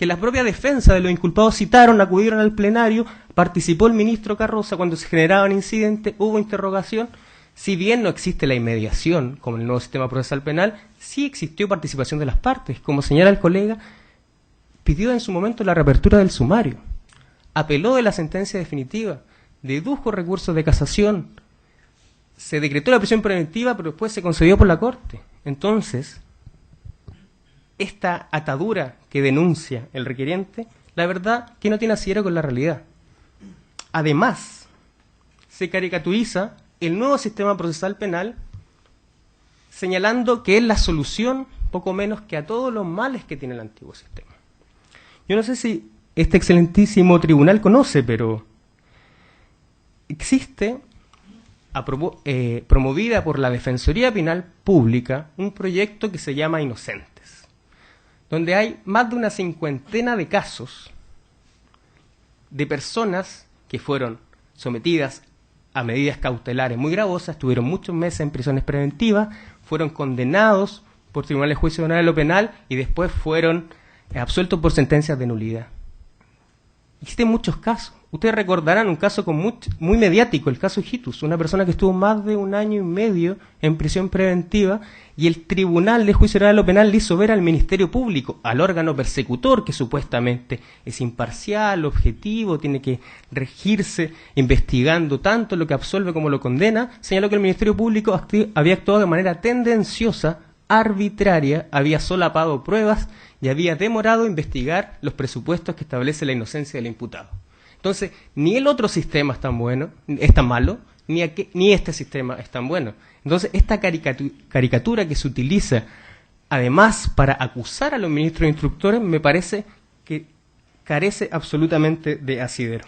la propia defensa de los inculpados citaron, acudieron al plenario, participó el ministro Carroza cuando se generaba un incidente, hubo interrogación. Si bien no existe la inmediación como en el nuevo sistema procesal penal, sí existió participación de las partes. Como señala el colega, pidió en su momento la reapertura del sumario, apeló de la sentencia definitiva, dedujo recursos de casación, se decretó la prisión preventiva, pero después se concedió por la Corte. Entonces, esta atadura que denuncia el requiriente, la verdad que no tiene asidero con la realidad. Además, se caricaturiza el nuevo sistema procesal penal señalando que es la solución poco menos que a todos los males que tiene el antiguo sistema. Yo no sé si este excelentísimo tribunal conoce, pero existe, promovida por la Defensoría Penal Pública, un proyecto que se llama Inocentes, donde hay más de una cincuentena de casos de personas que fueron sometidas a medidas cautelares muy gravosas, estuvieron muchos meses en prisiones preventivas, fueron condenados por tribunales de juicio oral en lo penal y después fueron absueltos por sentencias de nulidad. Existen muchos casos. Ustedes recordarán un caso muy mediático, el caso Hijitus, una persona que estuvo más de 1 año y medio en prisión preventiva y el Tribunal de Juicio Oral en lo Penal le hizo ver al Ministerio Público, al órgano persecutor que supuestamente es imparcial, objetivo, tiene que regirse investigando tanto lo que absuelve como lo condena, señaló que el Ministerio Público había actuado de manera tendenciosa, arbitraria, había solapado pruebas y había demorado investigar los presupuestos que establece la inocencia del imputado. Entonces, ni el otro sistema es tan bueno, es tan malo, ni este sistema es tan bueno. Entonces, esta caricatura que se utiliza, además, para acusar a los ministros instructores, me parece que carece absolutamente de asidero.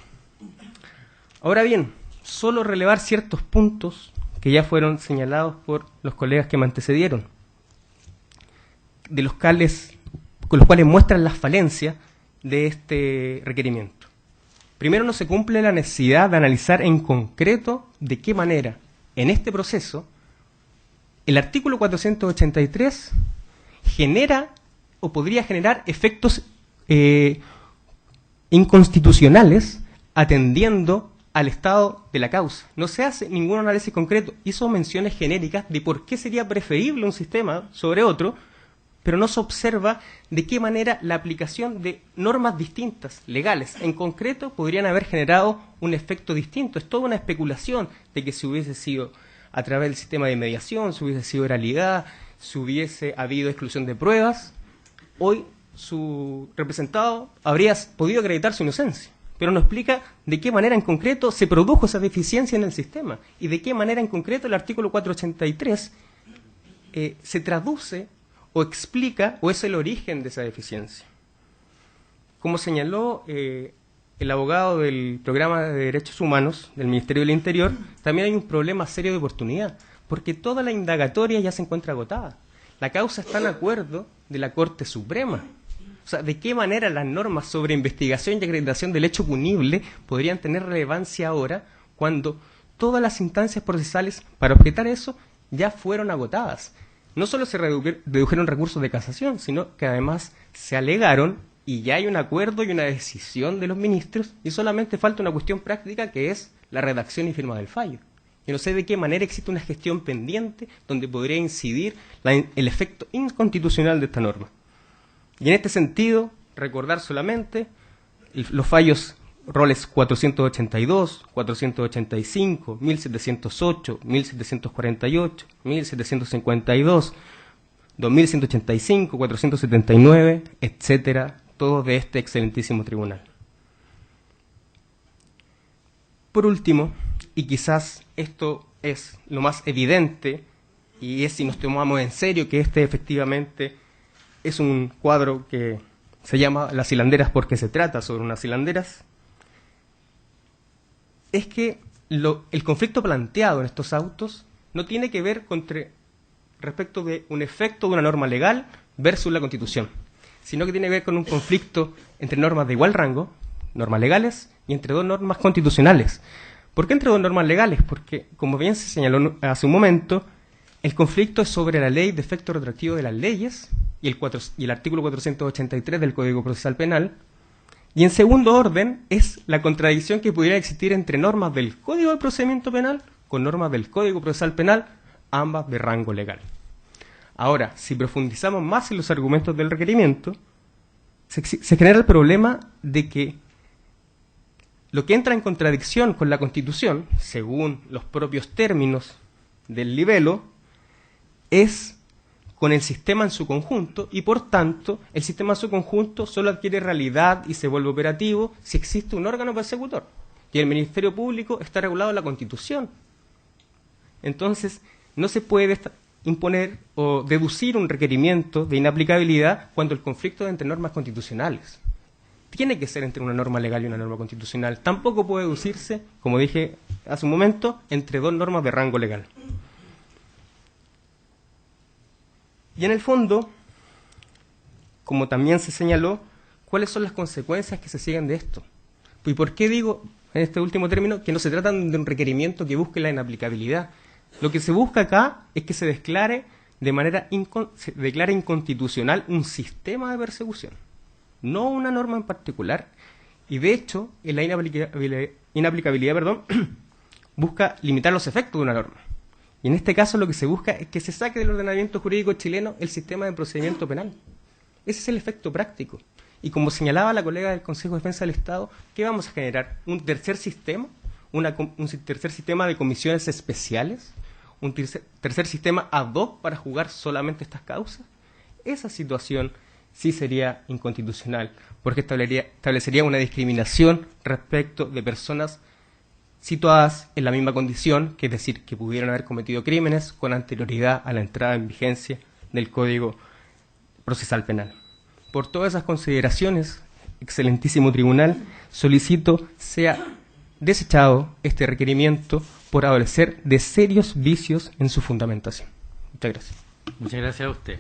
Ahora bien, solo relevar ciertos puntos que ya fueron señalados por los colegas que me antecedieron, con los cuales muestran las falencias de este requerimiento. Primero, no se cumple la necesidad de analizar en concreto de qué manera, en este proceso, el artículo 483 genera o podría generar efectos inconstitucionales atendiendo al estado de la causa. No se hace ningún análisis concreto, hizo menciones genéricas de por qué sería preferible un sistema sobre otro, pero no se observa de qué manera la aplicación de normas distintas, legales, en concreto, podrían haber generado un efecto distinto. Es toda una especulación de que si hubiese sido a través del sistema de mediación, si hubiese sido oralidad, si hubiese habido exclusión de pruebas. Hoy su representado habría podido acreditar su inocencia, pero no explica de qué manera en concreto se produjo esa deficiencia en el sistema y de qué manera en concreto el artículo 483 se traduce o explica o es el origen de esa deficiencia. Como señaló el abogado del Programa de Derechos Humanos del Ministerio del Interior, también hay un problema serio de oportunidad, porque toda la indagatoria ya se encuentra agotada. La causa está en acuerdo de la Corte Suprema. O sea, ¿de qué manera las normas sobre investigación y acreditación del hecho punible podrían tener relevancia ahora cuando todas las instancias procesales para objetar eso ya fueron agotadas? No solo se redujeron recursos de casación, sino que además se alegaron y ya hay un acuerdo y una decisión de los ministros y solamente falta una cuestión práctica que es la redacción y firma del fallo. Yo no sé de qué manera existe una gestión pendiente donde podría incidir el efecto inconstitucional de esta norma. Y en este sentido, recordar solamente los fallos roles 482, 485, 1708, 1748, 1752, 2185, 479, etcétera, todos de este excelentísimo tribunal. Por último, y quizás esto es lo más evidente, y es si nos tomamos en serio que este efectivamente es un cuadro que se llama Las hilanderas porque se trata sobre unas hilanderas, es que el conflicto planteado en estos autos no tiene que ver respecto de un efecto de una norma legal versus la Constitución, sino que tiene que ver con un conflicto entre normas de igual rango, normas legales, y entre dos normas constitucionales. ¿Por qué entre dos normas legales? Porque, como bien se señaló hace un momento, el conflicto es sobre la ley de efecto retroactivo de las leyes y el artículo 483 del Código Procesal Penal. Y en segundo orden es la contradicción que pudiera existir entre normas del Código de Procedimiento Penal con normas del Código Procesal Penal, ambas de rango legal. Ahora, si profundizamos más en los argumentos del requerimiento, se genera el problema de que lo que entra en contradicción con la Constitución, según los propios términos del libelo, es con el sistema en su conjunto y, por tanto, el sistema en su conjunto solo adquiere realidad y se vuelve operativo si existe un órgano persecutor. Y el Ministerio Público está regulado en la Constitución. Entonces, no se puede imponer o deducir un requerimiento de inaplicabilidad cuando el conflicto es entre normas constitucionales. Tiene que ser entre una norma legal y una norma constitucional. Tampoco puede deducirse, como dije hace un momento, entre dos normas de rango legal. Y en el fondo, como también se señaló, ¿cuáles son las consecuencias que se siguen de esto? ¿Y por qué digo, en este último término, que no se trata de un requerimiento que busque la inaplicabilidad? Lo que se busca acá es que se declare inconstitucional un sistema de persecución, no una norma en particular. Y de hecho, en la inaplicabilidad, busca limitar los efectos de una norma. Y en este caso lo que se busca es que se saque del ordenamiento jurídico chileno el sistema de procedimiento penal. Ese es el efecto práctico. Y como señalaba la colega del Consejo de Defensa del Estado, ¿qué vamos a generar? ¿Un tercer sistema? ¿Un tercer sistema de comisiones especiales? ¿Un tercer sistema ad hoc para jugar solamente estas causas? Esa situación sí sería inconstitucional, porque establecería una discriminación respecto de personas situadas en la misma condición, que es decir, que pudieran haber cometido crímenes con anterioridad a la entrada en vigencia del Código Procesal Penal. Por todas esas consideraciones, excelentísimo tribunal, solicito sea desechado este requerimiento por adolecer de serios vicios en su fundamentación. Muchas gracias. Muchas gracias a usted.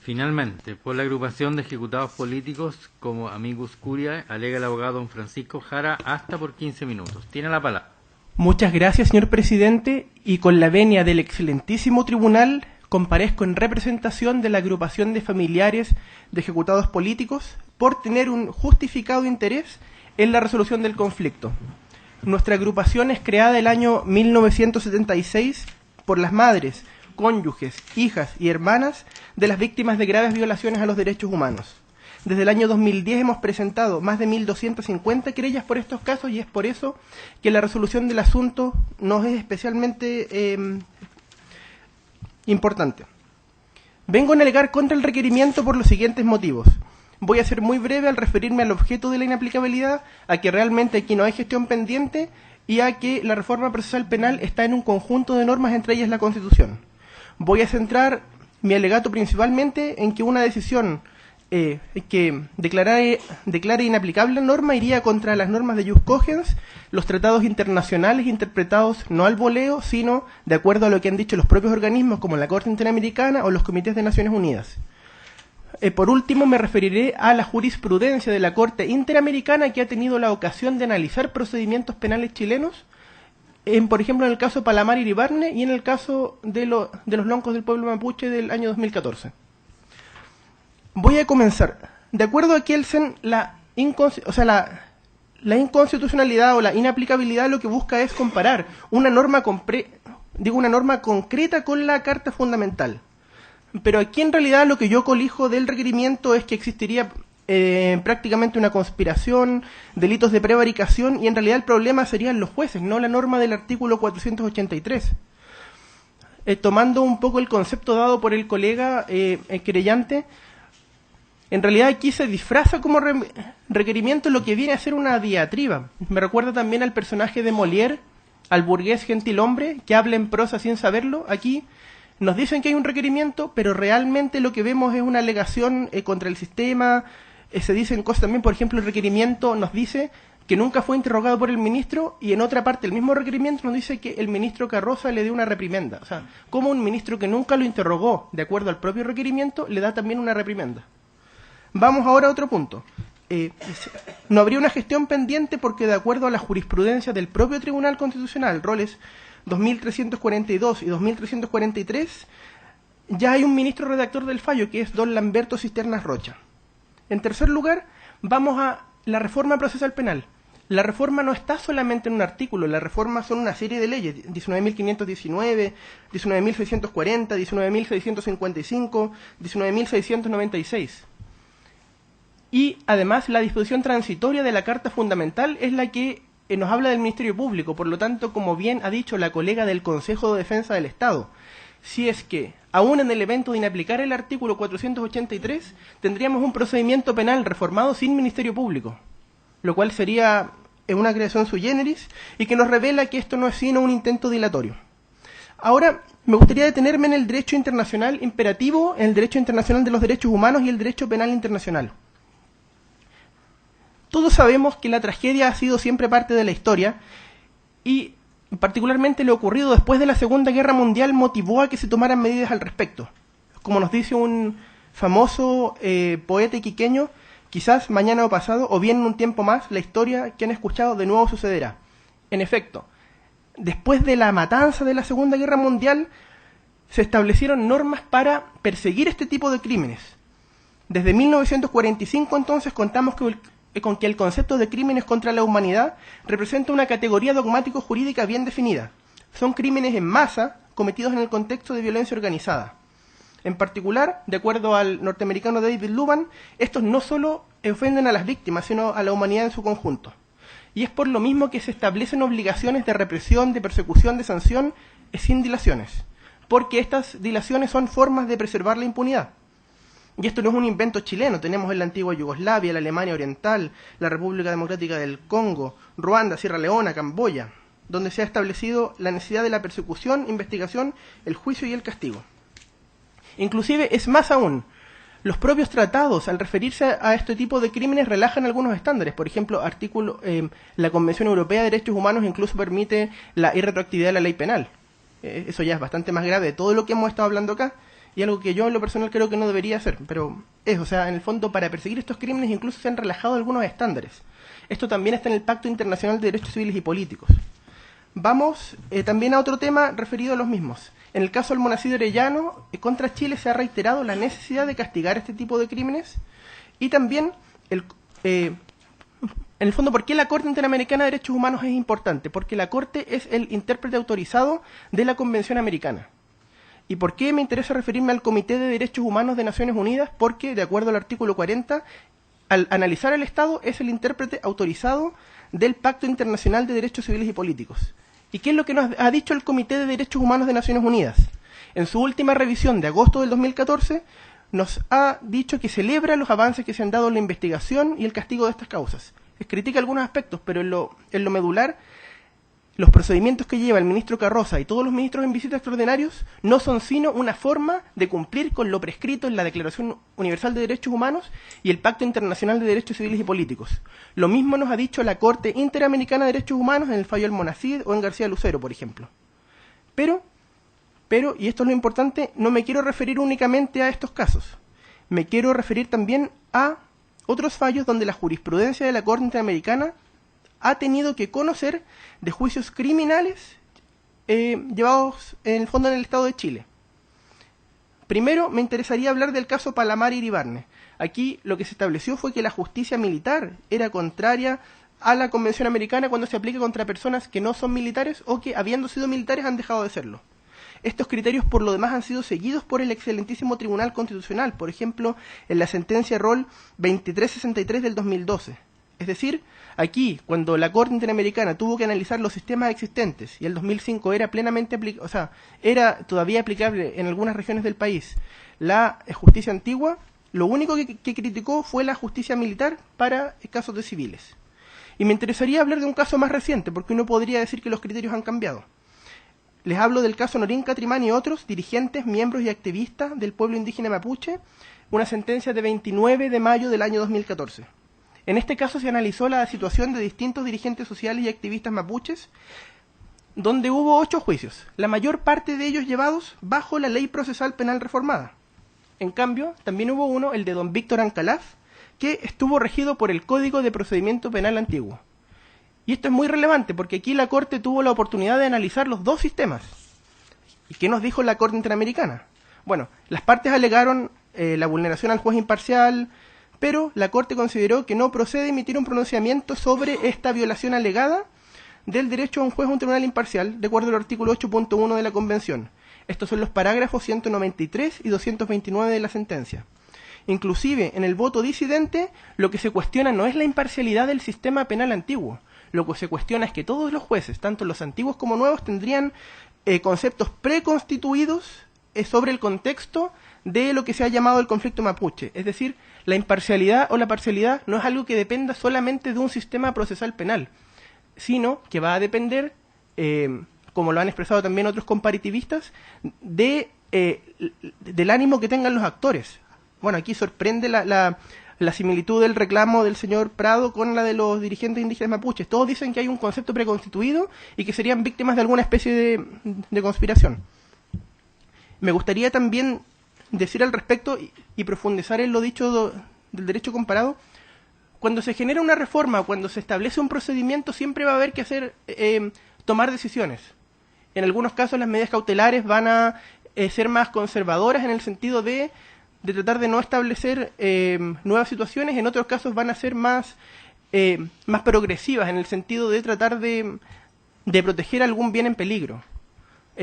Finalmente, por la agrupación de ejecutados políticos como Amicus Curiae, alega el abogado don Francisco Jara, hasta por 15 minutos. Tiene la palabra. Muchas gracias, señor presidente, y con la venia del excelentísimo tribunal, comparezco en representación de la agrupación de familiares de ejecutados políticos por tener un justificado interés en la resolución del conflicto. Nuestra agrupación es creada el año 1976 por las madres, cónyuges, hijas y hermanas de las víctimas de graves violaciones a los derechos humanos. Desde el año 2010 hemos presentado más de 1.250 querellas por estos casos y es por eso que la resolución del asunto nos es especialmente importante. Vengo a alegar contra el requerimiento por los siguientes motivos. Voy a ser muy breve al referirme al objeto de la inaplicabilidad, a que realmente aquí no hay gestión pendiente y a que la reforma procesal penal está en un conjunto de normas, entre ellas la Constitución. Voy a centrar mi alegato principalmente en que una decisión que declare inaplicable la norma iría contra las normas de Jus Cogens, los tratados internacionales interpretados no al voleo, sino de acuerdo a lo que han dicho los propios organismos como la Corte Interamericana o los comités de Naciones Unidas. Por último, me referiré a la jurisprudencia de la Corte Interamericana, que ha tenido la ocasión de analizar procedimientos penales chilenos, por ejemplo en el caso Palamar y Iribarne y en el caso de los loncos del pueblo mapuche del año 2014. Voy a comenzar. De acuerdo a Kelsen, la inconstitucionalidad o la inaplicabilidad lo que busca es comparar una norma concreta con la Carta Fundamental. Pero aquí en realidad lo que yo colijo del requerimiento es que existiría prácticamente una conspiración, delitos de prevaricación, y en realidad el problema serían los jueces, no la norma del artículo 483. Tomando un poco el concepto dado por el colega querellante, en realidad aquí se disfraza como requerimiento lo que viene a ser una diatriba. Me recuerda también al personaje de Molière, al burgués gentilhombre, que habla en prosa sin saberlo. Aquí nos dicen que hay un requerimiento, pero realmente lo que vemos es una alegación contra el sistema. Se dicen cosas también, por ejemplo, el requerimiento nos dice que nunca fue interrogado por el ministro, y en otra parte el mismo requerimiento nos dice que el ministro Carroza le dio una reprimenda. O sea, como un ministro que nunca lo interrogó, de acuerdo al propio requerimiento, le da también una reprimenda. Vamos ahora a otro punto. No habría una gestión pendiente porque, de acuerdo a la jurisprudencia del propio Tribunal Constitucional, roles 2342 y 2343, ya hay un ministro redactor del fallo, que es don Lamberto Cisternas Rocha. En tercer lugar, vamos a la reforma procesal penal. La reforma no está solamente en un artículo, la reforma son una serie de leyes, 19.519, 19.640, 19.655, 19.696. Y además la disposición transitoria de la Carta Fundamental es la que nos habla del Ministerio Público. Por lo tanto, como bien ha dicho la colega del Consejo de Defensa del Estado, si es que, aún en el evento de inaplicar el artículo 483, tendríamos un procedimiento penal reformado sin Ministerio Público, lo cual sería una creación sui generis y que nos revela que esto no es sino un intento dilatorio. Ahora, me gustaría detenerme en el derecho internacional imperativo, en el derecho internacional de los derechos humanos y el derecho penal internacional. Todos sabemos que la tragedia ha sido siempre parte de la historia, y particularmente lo ocurrido después de la Segunda Guerra Mundial motivó a que se tomaran medidas al respecto. Como nos dice un famoso poeta iquiqueño, quizás mañana o pasado, o bien en un tiempo más, la historia que han escuchado de nuevo sucederá. En efecto, después de la matanza de la Segunda Guerra Mundial, se establecieron normas para perseguir este tipo de crímenes. Desde 1945 entonces contamos con que el concepto de crímenes contra la humanidad representa una categoría dogmático-jurídica bien definida. Son crímenes en masa cometidos en el contexto de violencia organizada. En particular, de acuerdo al norteamericano David Luban, estos no solo ofenden a las víctimas, sino a la humanidad en su conjunto. Y es por lo mismo que se establecen obligaciones de represión, de persecución, de sanción, sin dilaciones, porque estas dilaciones son formas de preservar la impunidad. Y esto no es un invento chileno, tenemos en la antigua Yugoslavia, la Alemania Oriental, la República Democrática del Congo, Ruanda, Sierra Leona, Camboya, donde se ha establecido la necesidad de la persecución, investigación, el juicio y el castigo. Inclusive, es más aún, los propios tratados, al referirse a este tipo de crímenes, relajan algunos estándares. Por ejemplo, la Convención Europea de Derechos Humanos incluso permite la irretroactividad de la ley penal. Eso ya es bastante más grave de todo lo que hemos estado hablando acá, y algo que yo en lo personal creo que no debería hacer, pero en el fondo, para perseguir estos crímenes incluso se han relajado algunos estándares. Esto también está en el Pacto Internacional de Derechos Civiles y Políticos. Vamos también a otro tema referido a los mismos. En el caso del Monacid Orellano, contra Chile se ha reiterado la necesidad de castigar este tipo de crímenes, y también, en el fondo, ¿por qué la Corte Interamericana de Derechos Humanos es importante? Porque la Corte es el intérprete autorizado de la Convención Americana. ¿Y por qué me interesa referirme al Comité de Derechos Humanos de Naciones Unidas? Porque, de acuerdo al artículo 40, al analizar el Estado, es el intérprete autorizado del Pacto Internacional de Derechos Civiles y Políticos. ¿Y qué es lo que nos ha dicho el Comité de Derechos Humanos de Naciones Unidas? En su última revisión de agosto del 2014, nos ha dicho que celebra los avances que se han dado en la investigación y el castigo de estas causas. Critica algunos aspectos, pero en lo medular, los procedimientos que lleva el ministro Carroza y todos los ministros en visita extraordinarios no son sino una forma de cumplir con lo prescrito en la Declaración Universal de Derechos Humanos y el Pacto Internacional de Derechos Civiles y Políticos. Lo mismo nos ha dicho la Corte Interamericana de Derechos Humanos en el fallo Almonacid o en García Lucero, por ejemplo. Pero, y esto es lo importante, no me quiero referir únicamente a estos casos. Me quiero referir también a otros fallos donde la jurisprudencia de la Corte Interamericana ha tenido que conocer de juicios criminales llevados en el fondo en el Estado de Chile. Primero, me interesaría hablar del caso Palamar y Iribarne. Aquí lo que se estableció fue que la justicia militar era contraria a la Convención Americana cuando se aplica contra personas que no son militares o que, habiendo sido militares, han dejado de serlo. Estos criterios, por lo demás, han sido seguidos por el excelentísimo Tribunal Constitucional, por ejemplo, en la sentencia Roll 2363 del 2012. Es decir, aquí, cuando la Corte Interamericana tuvo que analizar los sistemas existentes y el 2005 era plenamente era todavía aplicable en algunas regiones del país la justicia antigua, lo único que criticó fue la justicia militar para casos de civiles. Y me interesaría hablar de un caso más reciente, porque uno podría decir que los criterios han cambiado. Les hablo del caso Norín Catrimán y otros dirigentes, miembros y activistas del pueblo indígena mapuche, una sentencia de 29 de mayo del año 2014. En este caso se analizó la situación de distintos dirigentes sociales y activistas mapuches, donde hubo 8 juicios, la mayor parte de ellos llevados bajo la Ley Procesal Penal reformada. En cambio, también hubo uno, el de don Víctor Ancalaf, que estuvo regido por el Código de Procedimiento Penal antiguo. Y esto es muy relevante porque aquí la Corte tuvo la oportunidad de analizar los dos sistemas. ¿Y qué nos dijo la Corte Interamericana? Bueno, las partes alegaron la vulneración al juez imparcial, pero la Corte consideró que no procede emitir un pronunciamiento sobre esta violación alegada del derecho a un juez o un tribunal imparcial, de acuerdo al artículo 8.1 de la Convención. Estos son los parágrafos 193 y 229 de la sentencia. Inclusive, en el voto disidente, lo que se cuestiona no es la imparcialidad del sistema penal antiguo. Lo que se cuestiona es que todos los jueces, tanto los antiguos como nuevos, tendrían conceptos preconstituidos sobre el contexto de lo que se ha llamado el conflicto mapuche. Es decir, la imparcialidad o la parcialidad no es algo que dependa solamente de un sistema procesal penal, sino que va a depender, como lo han expresado también otros comparativistas, del ánimo que tengan los actores. Bueno, aquí sorprende la similitud del reclamo del señor Prado con la de los dirigentes indígenas mapuches. Todos dicen que hay un concepto preconstituido y que serían víctimas de alguna especie de conspiración. Me gustaría también decir al respecto y profundizar en lo dicho del derecho comparado. Cuando se genera una reforma, cuando se establece un procedimiento, siempre va a haber que tomar decisiones. En algunos casos las medidas cautelares van a ser más conservadoras en el sentido de tratar de no establecer nuevas situaciones. En otros casos van a ser más progresivas en el sentido de tratar de proteger algún bien en peligro.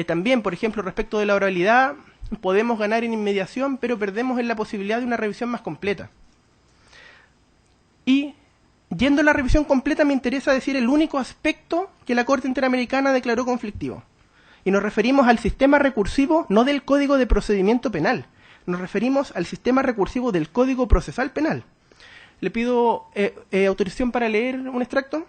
También, por ejemplo, respecto de la oralidad, podemos ganar en inmediación, pero perdemos en la posibilidad de una revisión más completa. Y, yendo a la revisión completa, me interesa decir el único aspecto que la Corte Interamericana declaró conflictivo. Y nos referimos al sistema recursivo, no del Código de Procedimiento Penal. Nos referimos al sistema recursivo del Código Procesal Penal. Le pido autorización para leer un extracto.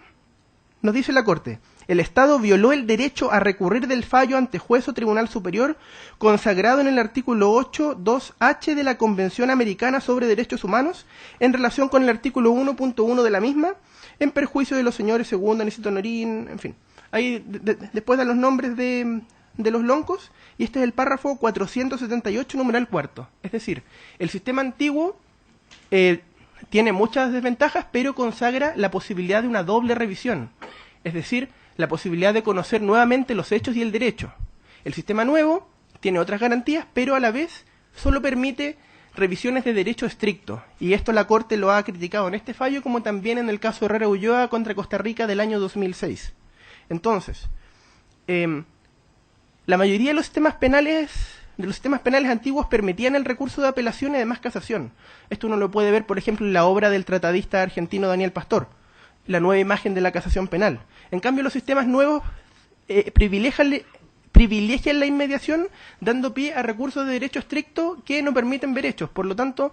Nos dice la Corte: el Estado violó el derecho a recurrir del fallo ante juez o tribunal superior consagrado en el artículo 8.2h de la Convención Americana sobre Derechos Humanos en relación con el artículo 1.1 de la misma, en perjuicio de los señores Segundo, Anicito Norín, en fin. Ahí después dan los nombres de los loncos, y este es el párrafo 478, numeral cuarto. Es decir, el sistema antiguo tiene muchas desventajas, pero consagra la posibilidad de una doble revisión. Es decir, la posibilidad de conocer nuevamente los hechos y el derecho. El sistema nuevo tiene otras garantías, pero a la vez solo permite revisiones de derecho estricto. Y esto la Corte lo ha criticado en este fallo, como también en el caso Herrera Ulloa contra Costa Rica del año 2006. Entonces, la mayoría de los sistemas penales antiguos permitían el recurso de apelación y además casación. Esto uno lo puede ver, por ejemplo, en la obra del tratadista argentino Daniel Pastor, La nueva imagen de la casación penal. En cambio, los sistemas nuevos privilegian la inmediación, dando pie a recursos de derecho estricto que no permiten ver hechos. Por lo tanto,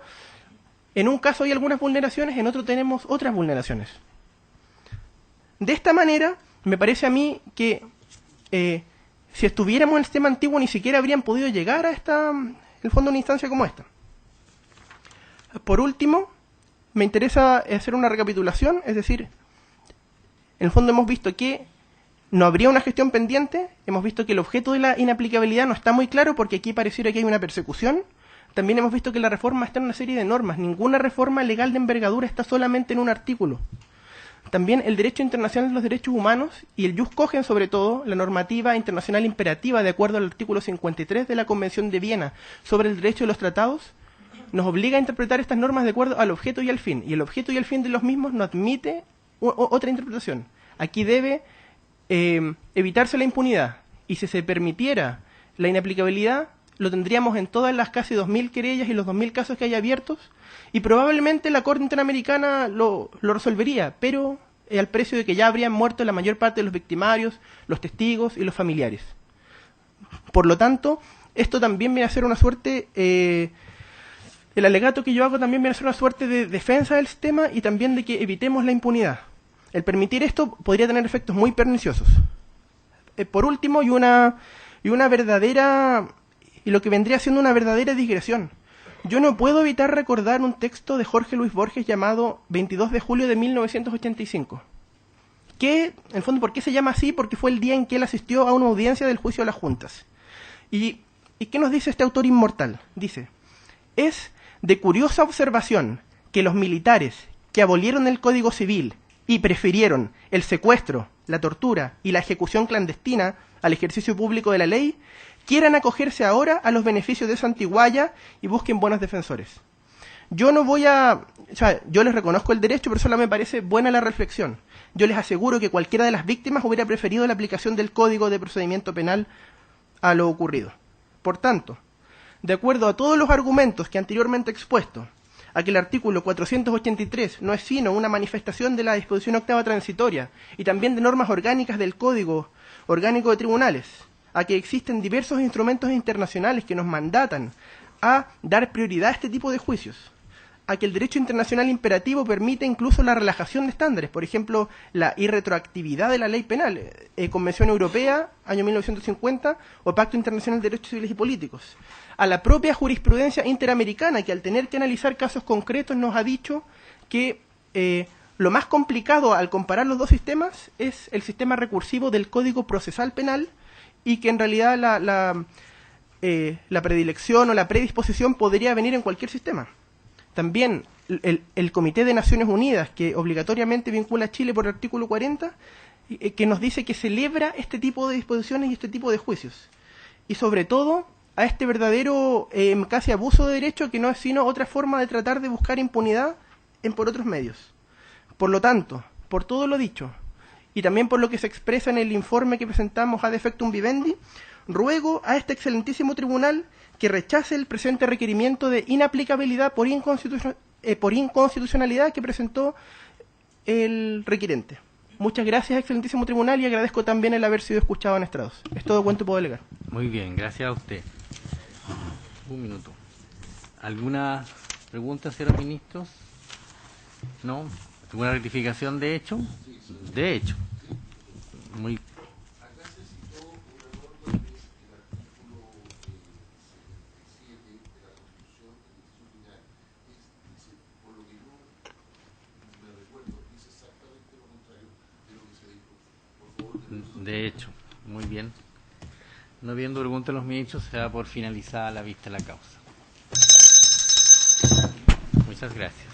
en un caso hay algunas vulneraciones, en otro tenemos otras vulneraciones. De esta manera, me parece a mí que si estuviéramos en el sistema antiguo ni siquiera habrían podido llegar a el fondo, una instancia como esta. Por último, me interesa hacer una recapitulación, es decir, en el fondo hemos visto que no habría una gestión pendiente, hemos visto que el objeto de la inaplicabilidad no está muy claro porque aquí pareciera que hay una persecución. También hemos visto que la reforma está en una serie de normas, ninguna reforma legal de envergadura está solamente en un artículo. También el derecho internacional de los derechos humanos y el jus cogens, sobre todo, la normativa internacional imperativa de acuerdo al artículo 53 de la Convención de Viena sobre el derecho de los tratados, nos obliga a interpretar estas normas de acuerdo al objeto y al fin. Y el objeto y el fin de los mismos no admite otra interpretación. Aquí debe evitarse la impunidad. Y si se permitiera la inaplicabilidad, lo tendríamos en todas las casi 2.000 querellas y los 2.000 casos que hay abiertos. Y probablemente la Corte Interamericana lo resolvería, pero al precio de que ya habrían muerto la mayor parte de los victimarios, los testigos y los familiares. Por lo tanto, esto también viene a ser una suerte... el alegato que yo hago también viene a ser una suerte de defensa del sistema y también de que evitemos la impunidad. El permitir esto podría tener efectos muy perniciosos. Por último, y una verdadera, y lo que vendría siendo una verdadera digresión. Yo no puedo evitar recordar un texto de Jorge Luis Borges llamado 22 de julio de 1985. Que, en el fondo, ¿por qué se llama así? Porque fue el día en que él asistió a una audiencia del juicio de las juntas. ¿Y qué nos dice este autor inmortal? Dice: es de curiosa observación que los militares que abolieron el Código Civil y prefirieron el secuestro, la tortura y la ejecución clandestina al ejercicio público de la ley, quieran acogerse ahora a los beneficios de esa antiguaya y busquen buenos defensores. Yo no voy a... O sea, yo les reconozco el derecho, pero solo me parece buena la reflexión. Yo les aseguro que cualquiera de las víctimas hubiera preferido la aplicación del Código de Procedimiento Penal a lo ocurrido. Por tanto, de acuerdo a todos los argumentos que anteriormente he expuesto, a que el artículo 483 no es sino una manifestación de la disposición octava transitoria y también de normas orgánicas del Código Orgánico de Tribunales, a que existen diversos instrumentos internacionales que nos mandatan a dar prioridad a este tipo de juicios, a que el derecho internacional imperativo permite incluso la relajación de estándares, por ejemplo, la irretroactividad de la ley penal, Convención Europea, año 1950, o Pacto Internacional de Derechos Civiles y Políticos, a la propia jurisprudencia interamericana, que al tener que analizar casos concretos nos ha dicho que lo más complicado al comparar los dos sistemas es el sistema recursivo del Código Procesal Penal y que en realidad la predilección o la predisposición podría venir en cualquier sistema. También el Comité de Naciones Unidas, que obligatoriamente vincula a Chile por el artículo 40, que nos dice que celebra este tipo de disposiciones y este tipo de juicios. Y sobre todo, a este verdadero casi abuso de derecho, que no es sino otra forma de tratar de buscar impunidad por otros medios. Por lo tanto, por todo lo dicho, y también por lo que se expresa en el informe que presentamos ad effectum vivendi, ruego a este excelentísimo tribunal que rechace el presente requerimiento de inaplicabilidad por inconstitucionalidad que presentó el requirente. Muchas gracias, excelentísimo tribunal, y agradezco también el haber sido escuchado en estrados. Es todo cuanto puedo delegar. Muy bien, gracias a usted. Un minuto. ¿Alguna pregunta, señores ministros? ¿No? ¿Alguna rectificación de hecho? De hecho. Muy De hecho, muy bien. No habiendo preguntas a los ministros, se da por finalizada la vista de la causa. Muchas gracias.